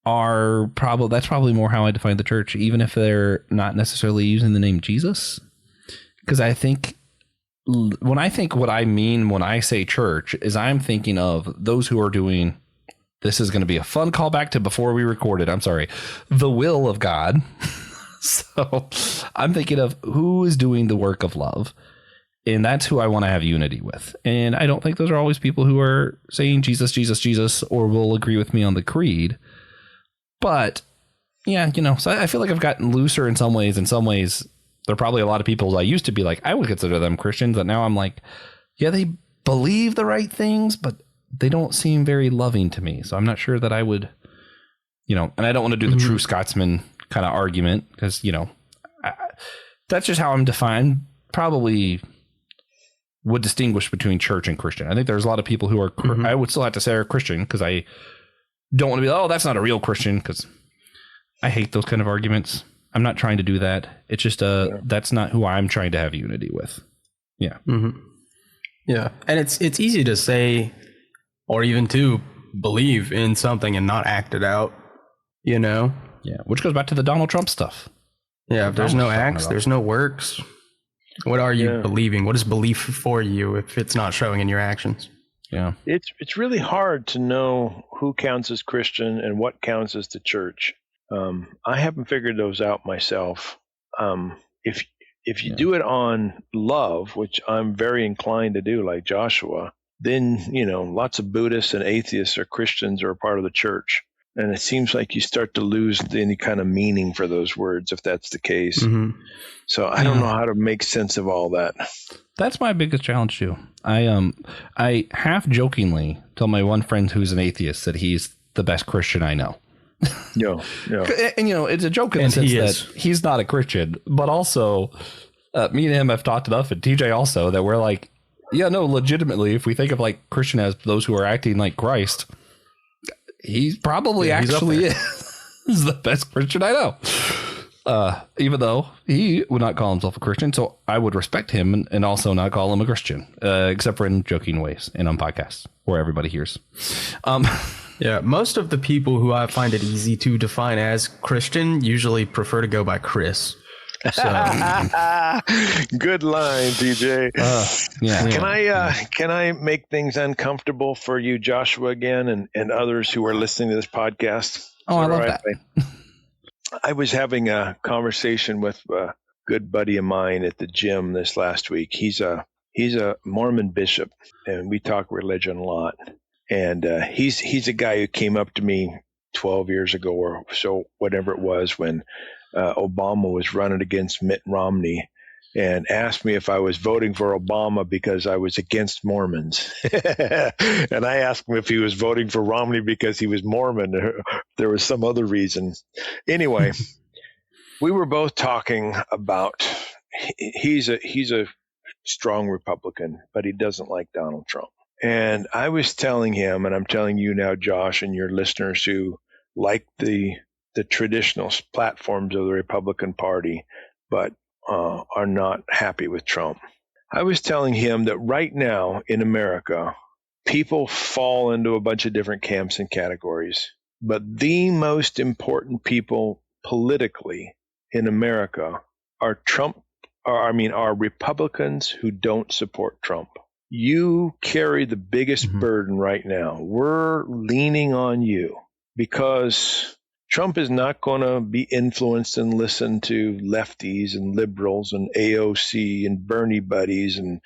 that's probably more how I define the church, even if they're not necessarily using the name Jesus. Because I think what I mean when I say church is I'm thinking of those who are doing, this is going to be a fun callback to before we recorded, I'm sorry, the will of God. So I'm thinking of who is doing the work of love, and that's who I want to have unity with. And I don't think those are always people who are saying Jesus, Jesus, Jesus, or will agree with me on the creed. But yeah, so I feel like I've gotten looser in some ways. In some ways, there are probably a lot of people I used to be like, I would consider them Christians, and now I'm like, yeah, they believe the right things, but they don't seem very loving to me. So I'm not sure that I would, and I don't want to do the true Scotsman kind of argument, because, that's just how I'm defined. Probably would distinguish between church and Christian. I think there's a lot of people who are, I would still have to say are Christian, because I don't want to be, oh, that's not a real Christian, because I hate those kind of arguments. I'm not trying to do that. It's just that's not who I'm trying to have unity with. Yeah. Yeah. And it's easy to say, or even to believe in something and not act it out, Yeah. Which goes back to the Donald Trump stuff. Yeah. If there's no acts, there's no works. What are you believing? What is belief for you if it's not showing in your actions? Yeah. It's really hard to know who counts as Christian and what counts as the church. I haven't figured those out myself. If you do it on love, which I'm very inclined to do, like Joshua, then, lots of Buddhists and atheists or Christians are a part of the church. And it seems like you start to lose any kind of meaning for those words if that's the case. So I don't know how to make sense of all that. That's my biggest challenge too. I half jokingly tell my one friend who's an atheist that he's the best Christian I know. Yeah. And it's a joke in the sense that he's not a Christian, but also me and him have talked enough, and TJ also, that we're like, legitimately, if we think of like Christian as those who are acting like Christ, he's probably actually is the best Christian I know. Even though he would not call himself a Christian, so I would respect him and also not call him a Christian, except for in joking ways and on podcasts where everybody hears. Yeah, most of the people who I find it easy to define as Christian usually prefer to go by Chris. So. Good line, TJ. Can I make things uncomfortable for you, Joshua, again, and others who are listening to this podcast? Oh, I love that. I was having a conversation with a good buddy of mine at the gym this last week. He's a Mormon bishop, and we talk religion a lot. And he's a guy who came up to me 12 years ago or so, whatever it was, when Obama was running against Mitt Romney, and asked me if I was voting for Obama because I was against Mormons. And I asked him if he was voting for Romney because he was Mormon, or there was some other reason. Anyway, we were both talking about he's a strong Republican, but he doesn't like Donald Trump. And I was telling him, and I'm telling you now, Josh, and your listeners who like the traditional platforms of the Republican Party, but are not happy with Trump. I was telling him that right now in America, people fall into a bunch of different camps and categories. But the most important people politically in America are Republicans who don't support Trump. You carry the biggest burden right now. We're leaning on you because Trump is not going to be influenced and listen to lefties and liberals and AOC and Bernie buddies and,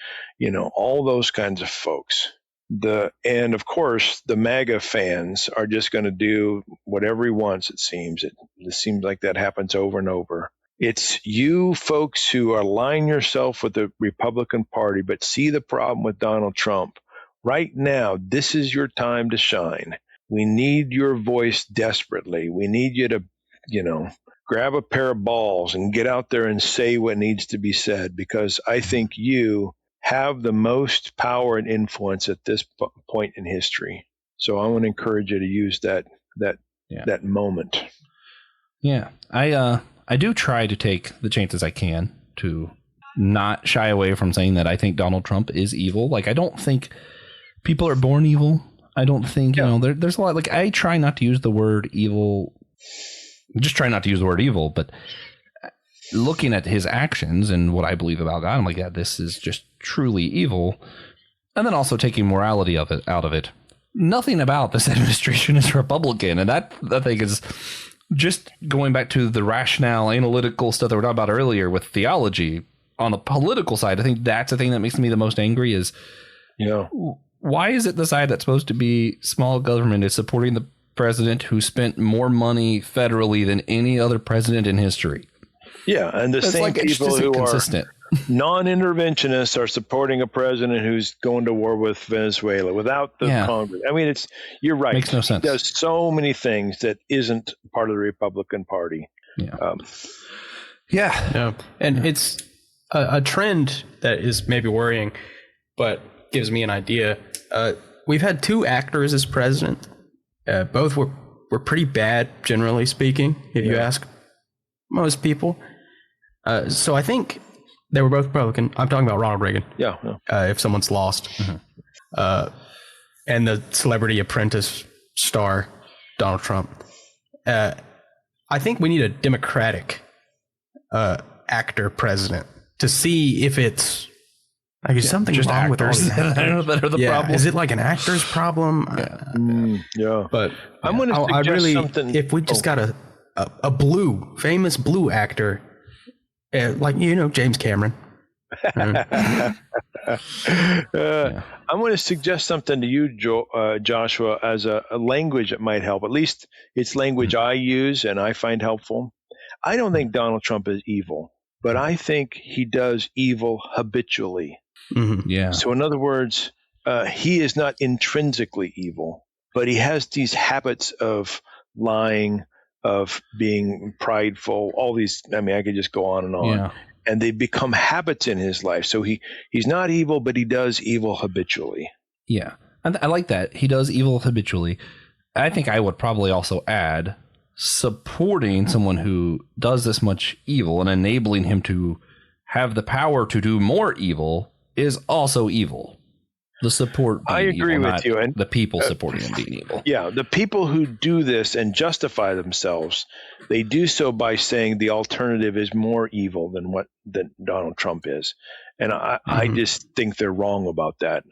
all those kinds of folks. And of course, the MAGA fans are just going to do whatever he wants, it seems. It seems like that happens over and over. It's you folks who align yourself with the Republican Party, but see the problem with Donald Trump. Right now, this is your time to shine. We need your voice desperately. We need you to, grab a pair of balls and get out there and say what needs to be said, because I think you have the most power and influence at this point in history. So I want to encourage you to use that moment. Yeah, I do try to take the chances I can to not shy away from saying that I think Donald Trump is evil. Like, I don't think people are born evil. I don't think, there's a lot, like, I try not to use the word evil. Just try not to use the word evil, but looking at his actions and what I believe about God, I'm like, yeah, this is just truly evil. And then also taking morality out of it. Nothing about this administration is Republican. And that I think is just going back to the rationale, analytical stuff that we talked about earlier with theology. On the political side, I think that's the thing that makes me the most angry is, why is it the side that's supposed to be small government is supporting the president who spent more money federally than any other president in history? Yeah, and the same people who are non-interventionists are supporting a president who's going to war with Venezuela without the Congress. I mean, you're right. Makes no sense. He does so many things that isn't part of the Republican Party. Yeah. And it's a trend that is maybe worrying, but gives me an idea. We've had two actors as president. Both were pretty bad, generally speaking, if you ask most people. So I think they were both Republican. I'm talking about Ronald Reagan. Yeah. If someone's lost. Mm-hmm. And the Celebrity Apprentice star, Donald Trump. I think we need a Democratic actor president to see if it's like is something just wrong actors. with all the actors. I don't know that are the problem. Is it like an actor's problem? But I'm going to suggest something. If we just got a famous blue actor, like James Cameron. I'm going to suggest something to you, Joshua, as a language that might help. At least it's language I use and I find helpful. I don't think Donald Trump is evil, but I think he does evil habitually. Mm-hmm. Yeah. So in other words, he is not intrinsically evil, but he has these habits of lying, of being prideful, all these, I could just go on and on. Yeah. And they become habits in his life. So he's not evil, but he does evil habitually. Yeah. I like that. He does evil habitually. I think I would probably also add supporting someone who does this much evil and enabling him to have the power to do more evil is also evil. The support. I agree evil, with you. And the people supporting him being evil. Yeah. The people who do this and justify themselves, they do so by saying the alternative is more evil than Donald Trump is. And I just think they're wrong about that.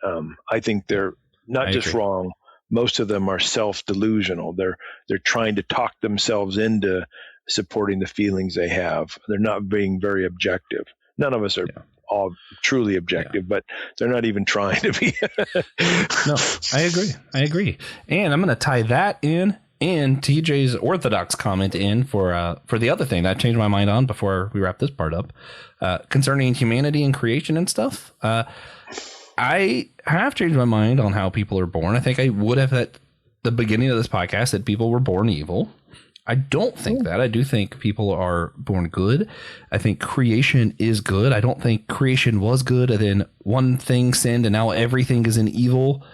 I think they're not just wrong. Most of them are self-delusional. They're trying to talk themselves into supporting the feelings they have. They're not being very objective. None of us are all truly objective, but they're not even trying to be. No, I agree. And I'm going to tie that in and TJ's orthodox comment in for the other thing that I changed my mind on before we wrap this part up, concerning humanity and creation and stuff. I have changed my mind on how people are born. I think I would have at the beginning of this podcast said people were born evil. I don't think that. I do think people are born good. I think creation is good. I don't think creation was good and then one thing sinned and now everything is in evil.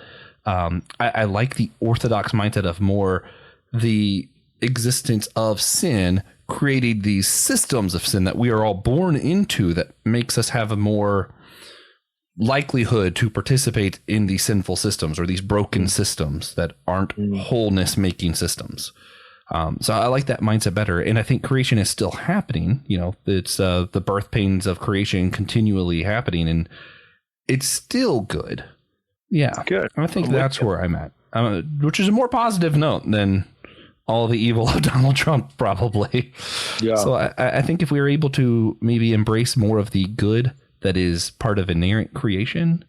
I like the orthodox mindset of more the existence of sin creating these systems of sin that we are all born into that makes us have a more likelihood to participate in these sinful systems or these broken systems that aren't wholeness making systems. So I like that mindset better. And I think creation is still happening. It's the birth pains of creation continually happening and it's still good. Yeah. Good. I think that's where I'm at, which is a more positive note than all the evil of Donald Trump, probably. Yeah. So I think if we were able to maybe embrace more of the good that is part of inerrant creation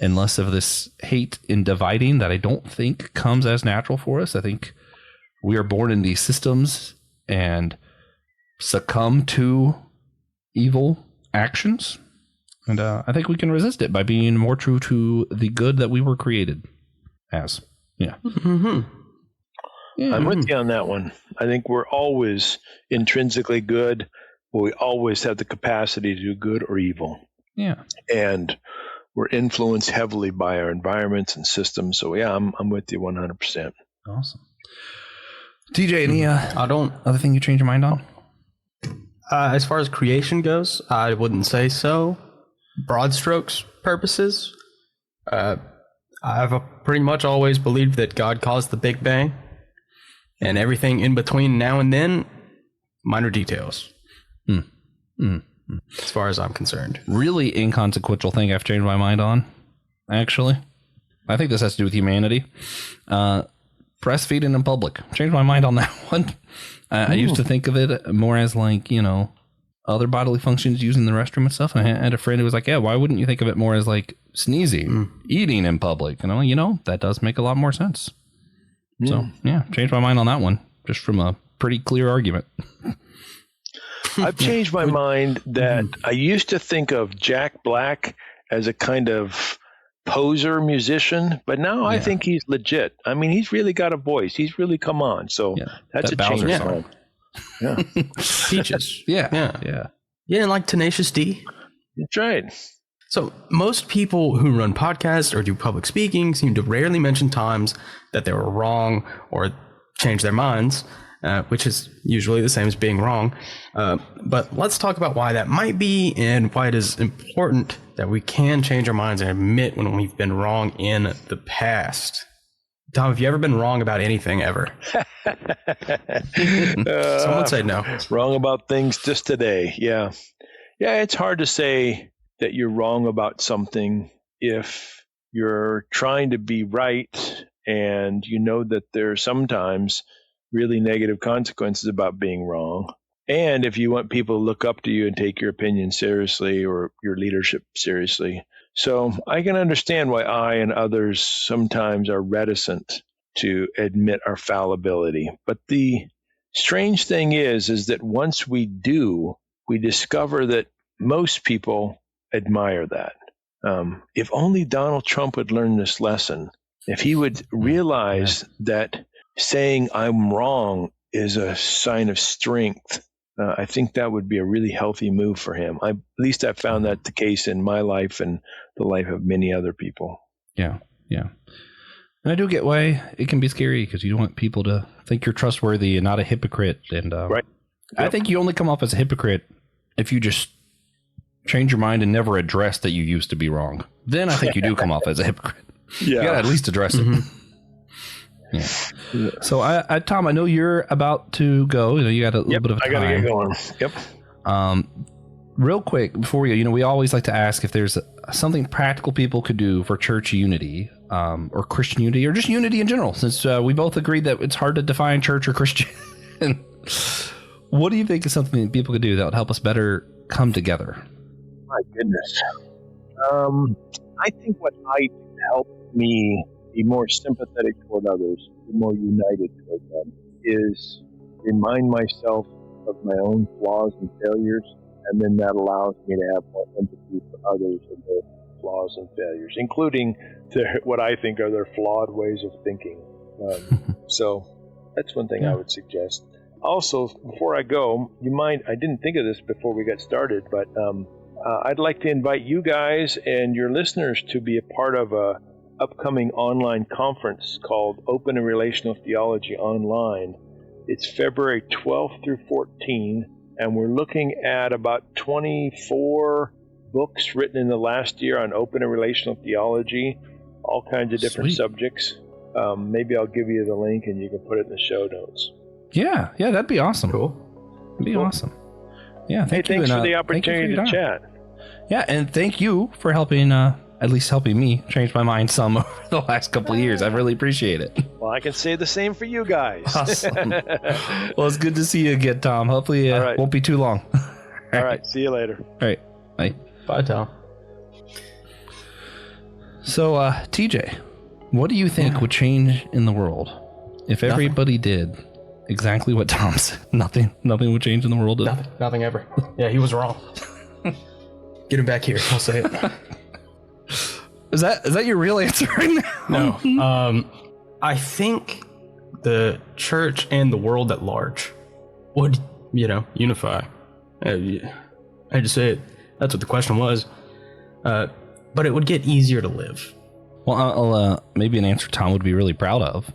and less of this hate and dividing that I don't think comes as natural for us. I think we are born in these systems and succumb to evil actions. And I think we can resist it by being more true to the good that we were created as. Yeah. Mm-hmm. Yeah. I'm with you on that one. I think we're always intrinsically good, but we always have the capacity to do good or evil. Yeah. And we're influenced heavily by our environments and systems. So yeah, I'm with you 100%. Awesome. TJ, any other thing you change your mind on? As far as creation goes, I wouldn't say so. Broad strokes purposes, I've pretty much always believed that God caused the Big Bang, and everything in between now and then, minor details. As far as I'm concerned. Really inconsequential thing I've changed my mind on, actually. I think this has to do with humanity. Breastfeeding in public. Changed my mind on that one. I used to think of it more as like, other bodily functions, using the restroom and stuff. I had a friend who was like, yeah, why wouldn't you think of it more as like sneezing, eating in public? And that does make a lot more sense. So, yeah, changed my mind on that one, just from a pretty clear argument. I've changed my mind that I used to think of Jack Black as a kind of poser musician, but now I think he's legit. I mean, he's really got a voice. He's really come on. So that's a change. Yeah. Peaches. Yeah. Yeah, and like Tenacious D. That's right. So most people who run podcasts or do public speaking seem to rarely mention times that they were wrong or change their minds, which is usually the same as being wrong. But let's talk about why that might be and why it is important that we can change our minds and admit when we've been wrong in the past. Tom, have you ever been wrong about anything ever? Someone say no. Wrong about things just today. Yeah. Yeah, it's hard to say that you're wrong about something if you're trying to be right and you know that there's sometimes really negative consequences about being wrong. And if you want people to look up to you and take your opinion seriously or your leadership seriously. So I can understand why I and others sometimes are reticent to admit our fallibility. But the strange thing is that once we do, we discover that most people admire that. If only Donald Trump would learn this lesson, if he would realize that saying I'm wrong is a sign of strength, I think that would be a really healthy move for him. At least I've found that the case in my life and the life of many other people. Yeah. And I do get why it can be scary, because you don't want people to think you're trustworthy and not a hypocrite. And right. I think you only come off as a hypocrite if you just change your mind and never address that you used to be wrong. Then I think you do come off as a hypocrite. Yeah. You gotta at least address it. Yeah. So, Tom, I know you're about to go. You got a little bit of time. I gotta get going. Yep. Real quick before we go, we always like to ask if there's something practical people could do for church unity, or Christian unity, or just unity in general. Since we both agree that it's hard to define church or Christian, what do you think is something that people could do that would help us better come together? My goodness. I think what might help me be more sympathetic toward others, be more united toward them, is remind myself of my own flaws and failures, and then that allows me to have more empathy for others and their flaws and failures, including what I think are their flawed ways of thinking. So that's one thing I would suggest. Also, before I go, I didn't think of this before we got started, but I'd like to invite you guys and your listeners to be a part of a upcoming online conference called Open and Relational Theology Online. It's February 12th through 14th, and we're looking at about 24 books written in the last year on open and relational theology, all kinds of different subjects. Maybe I'll give you the link and you can put it in the show notes. Yeah, that'd be awesome. Cool. That'd be awesome. Yeah, thanks for the opportunity to chat. Yeah, and thank you for helping, at least helping me change my mind some over the last couple of years. I really appreciate it. Well, I can say the same for you guys. Awesome. Well, it's good to see you again, Tom. Hopefully it won't be too long. All right. See you later. All right. Bye. Bye, Tom. So, TJ, what do you think would change in the world if everybody did exactly what Tom said? Nothing would change in the world. Nothing ever. Yeah, he was wrong. Get him back here. I'll say it. Is that your real answer right now? No. I think the church and the world at large would, unify. I had to say it. That's what the question was. But it would get easier to live. Well, maybe an answer Tom would be really proud of.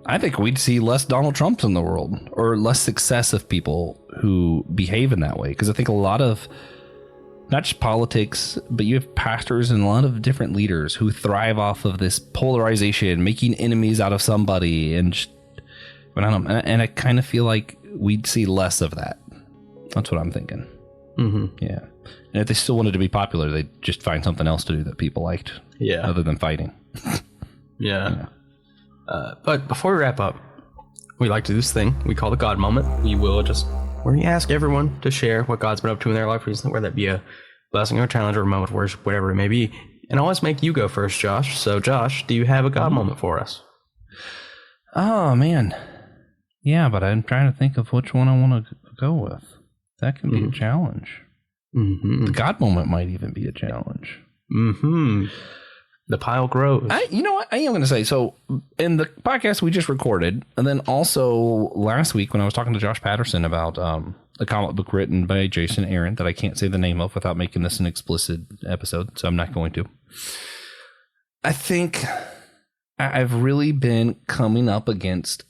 I think we'd see less Donald Trumps in the world, or less success of people who behave in that way. Because I think a lot of, not just politics, but you have pastors and a lot of different leaders who thrive off of this polarization, making enemies out of somebody. And I kind of feel like we'd see less of that. That's what I'm thinking. Mm-hmm. Yeah. And if they still wanted to be popular, they'd just find something else to do that people liked. Yeah. Other than fighting. Yeah. But before we wrap up, we like to do this thing we call the God moment. Where we ask everyone to share what God's been up to in their life recently, whether that be a blessing or a challenge or a moment of worship, whatever it may be. And I always make you go first, Josh. So, Josh, do you have a God moment for us? Oh, man. Yeah, but I'm trying to think of which one I want to go with. That can be a challenge. Mm-hmm. The God moment might even be a challenge. Mm-hmm. The pile grows. You know what? I am going to say, so in the podcast we just recorded, and then also last week when I was talking to Josh Patterson about a comic book written by Jason Aaron that I can't say the name of without making this an explicit episode, so I'm not going to. I think I've really been coming up against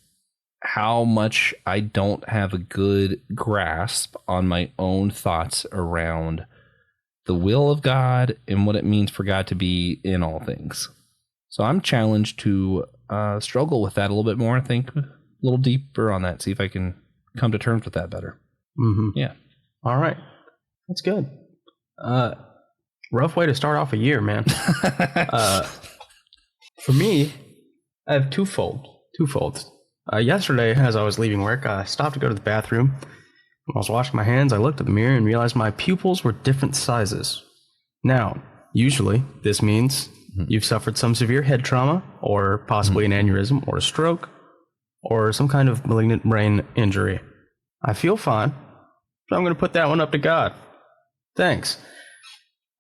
how much I don't have a good grasp on my own thoughts around the will of God and what it means for God to be in all things. So I'm challenged to struggle with that a little bit more. I think a little deeper on that, see if I can come to terms with that better. Mm-hmm. Yeah. All right. That's good. Rough way to start off a year, man. For me, I have twofold. Yesterday, as I was leaving work, I stopped to go to the bathroom. When I was washing my hands, I looked at the mirror and realized my pupils were different sizes. Now, usually, this means you've suffered some severe head trauma, or possibly an aneurysm, or a stroke, or some kind of malignant brain injury. I feel fine, so I'm going to put that one up to God. Thanks.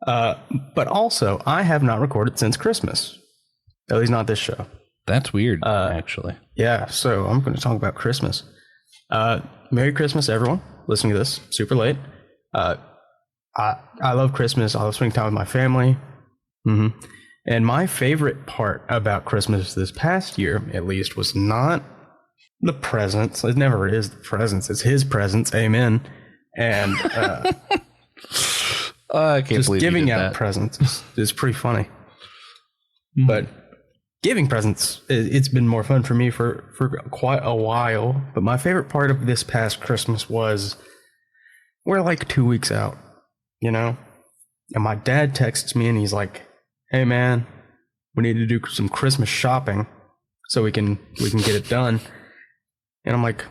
But also, I have not recorded since Christmas. At least not this show. That's weird, actually. Yeah, so I'm going to talk about Christmas. Merry Christmas, everyone listening to this super late. I love Christmas. I love spending time with my family. Mm-hmm. And my favorite part about Christmas this past year, at least, was not the presents. It never is the presents. It's his presents. Amen. And I can't just believe giving out that. presents is pretty funny. But giving presents, it's been more fun for me for quite a while. But my favorite part of this past Christmas was we're like 2 weeks out, and my dad texts me and he's like, "Hey man, we need to do some Christmas shopping so we can get it done." And I'm like,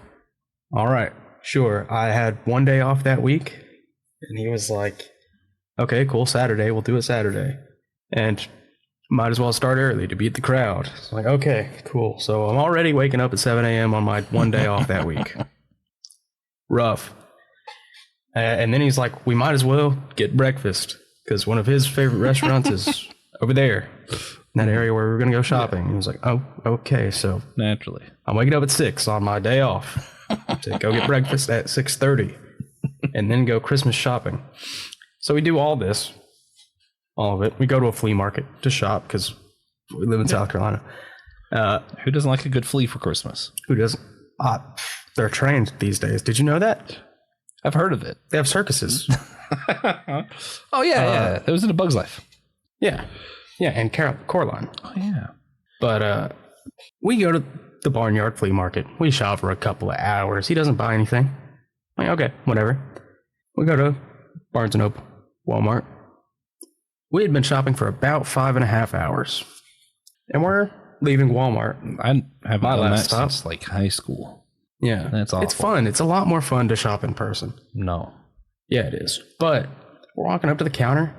"All right, sure." I had one day off that week, and he was like, "Okay, cool, Saturday, we'll do it Saturday." And might as well start early to beat the crowd. It's like, okay, cool. So I'm already waking up at 7 a.m. on my one day off that week. Rough. And then he's like, we might as well get breakfast because one of his favorite restaurants is over there in that area where we're going to go shopping. And he was like, oh, okay. So Naturally. I'm waking up at 6 on my day off to go get breakfast at 6:30 and then go Christmas shopping. So we do all this. All of it. We go to a flea market to shop because we live in South Carolina. Who doesn't like a good flea for Christmas? Who doesn't? They're trained these days. Did you know that? I've heard of it. They have circuses. Oh, yeah. It was in A Bug's Life. Yeah. Yeah, and Coraline. Oh, yeah. But we go to the Barnyard Flea Market. We shop for a couple of hours. He doesn't buy anything. I'm like, okay, whatever. We go to Barnes & Noble, Walmart. We had been shopping for about 5.5 hours. And we're leaving Walmart. I haven't My done last that stop. since like high school. Yeah. That's awful. It's fun. It's a lot more fun to shop in person. No. Yeah, it is. But we're walking up to the counter,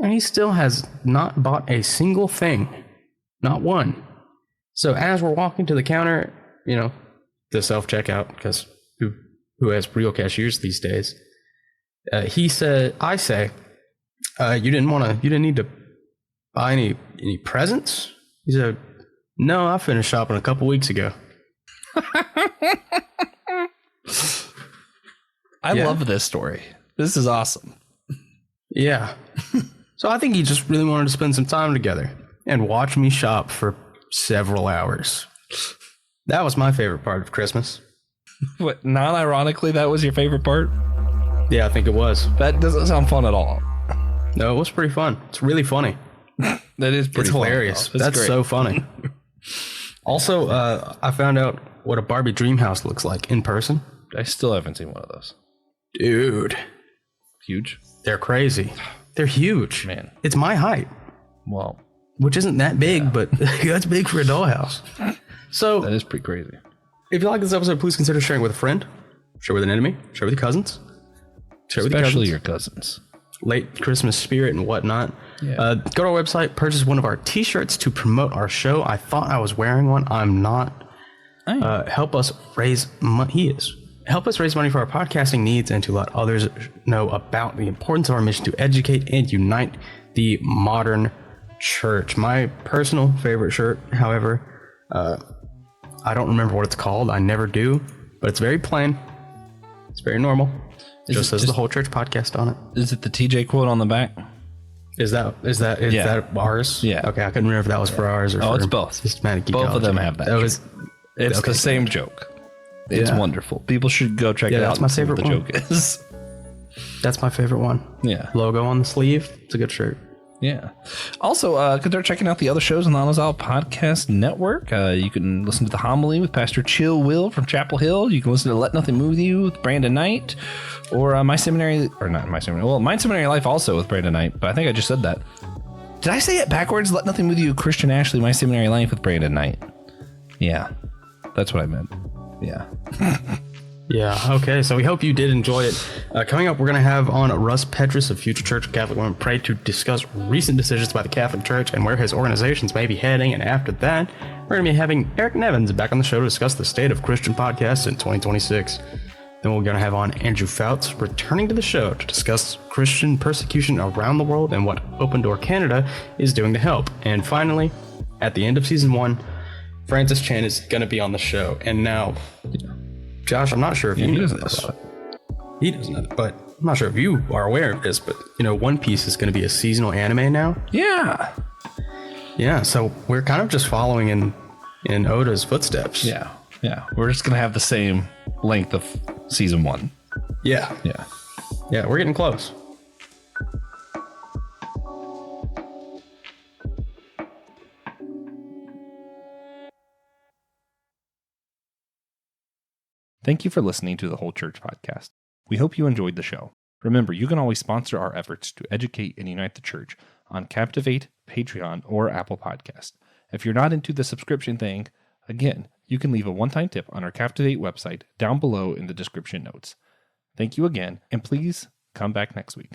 And he still has not bought a single thing. Not one. So as we're walking to the counter, the self-checkout, because who has real cashiers these days, I say, you didn't need to buy any presents? He said, no, I finished shopping a couple weeks ago. I love this story. This is awesome. Yeah. So I think he just really wanted to spend some time together and watch me shop for several hours. That was my favorite part of Christmas. What, non-ironically, that was your favorite part? Yeah, I think it was. That doesn't sound fun at all. No, it was pretty fun. It's really funny. That is pretty It's hilarious. That's great. So funny. Also, I found out what a Barbie dream house looks like in person. I still haven't seen one of those. Dude. Huge? They're crazy. They're huge. Man. It's my height. Well. Which isn't that big, but that's big for a dollhouse. So. That is pretty crazy. If you like this episode, please consider sharing with a friend. Share with an enemy. Share with your cousins. Share with Especially your cousins. Late Christmas spirit and whatnot. Yeah. Go to our website, purchase one of our t-shirts to promote our show. I thought I was wearing one. I'm not. Help us raise money. He is. Help us raise money for our podcasting needs and to let others know about the importance of our mission to educate and unite the modern church. My personal favorite shirt, however, I don't remember what it's called. I never do, but it's very plain. It's very normal. It just says the whole church podcast on it. Is it the TJ quote on the back? Is that ours? Yeah. Okay, I couldn't remember if that was for ours or for it's both. Systematic Both Theology. of them have that. It's the same joke. It's wonderful. People should go check it out. That's my favorite what the one. joke is. That's my favorite one. Yeah. Logo on the sleeve. It's a good shirt. Yeah. Also, consider checking out the other shows on the Honest Podcast Network. You can listen to The Homily with Pastor Chill Will from Chapel Hill. You can listen to Let Nothing Move You with Brandon Knight. Or Mind Seminary Life also with Brandon Knight. But I think I just said that. Did I say it backwards? Let Nothing Move You, Christian Ashley, My Seminary Life with Brandon Knight. Yeah. That's what I meant. Yeah. Yeah, okay, so we hope you did enjoy it. Coming up, we're going to have on Russ Petrus of Future Church of Catholic Women Pray to discuss recent decisions by the Catholic Church and where his organizations may be heading. And after that, we're going to be having Eric Nevins back on the show to discuss the state of Christian podcasts in 2026. Then we're going to have on Andrew Fouts returning to the show to discuss Christian persecution around the world and what Open Door Canada is doing to help. And finally, at the end of season 1, Francis Chan is going to be on the show. And now, Josh, I'm not sure if you know this. He doesn't know, but I'm not sure if you are aware of this, but One Piece is going to be a seasonal anime now. Yeah. Yeah, so we're kind of just following in Oda's footsteps. Yeah. Yeah. We're just going to have the same length of season 1. Yeah. Yeah. Yeah, we're getting close. Thank you for listening to the Whole Church Podcast. We hope you enjoyed the show. Remember, you can always sponsor our efforts to educate and unite the church on Captivate, Patreon, or Apple Podcast. If you're not into the subscription thing, again, you can leave a one-time tip on our Captivate website down below in the description notes. Thank you again, and please come back next week.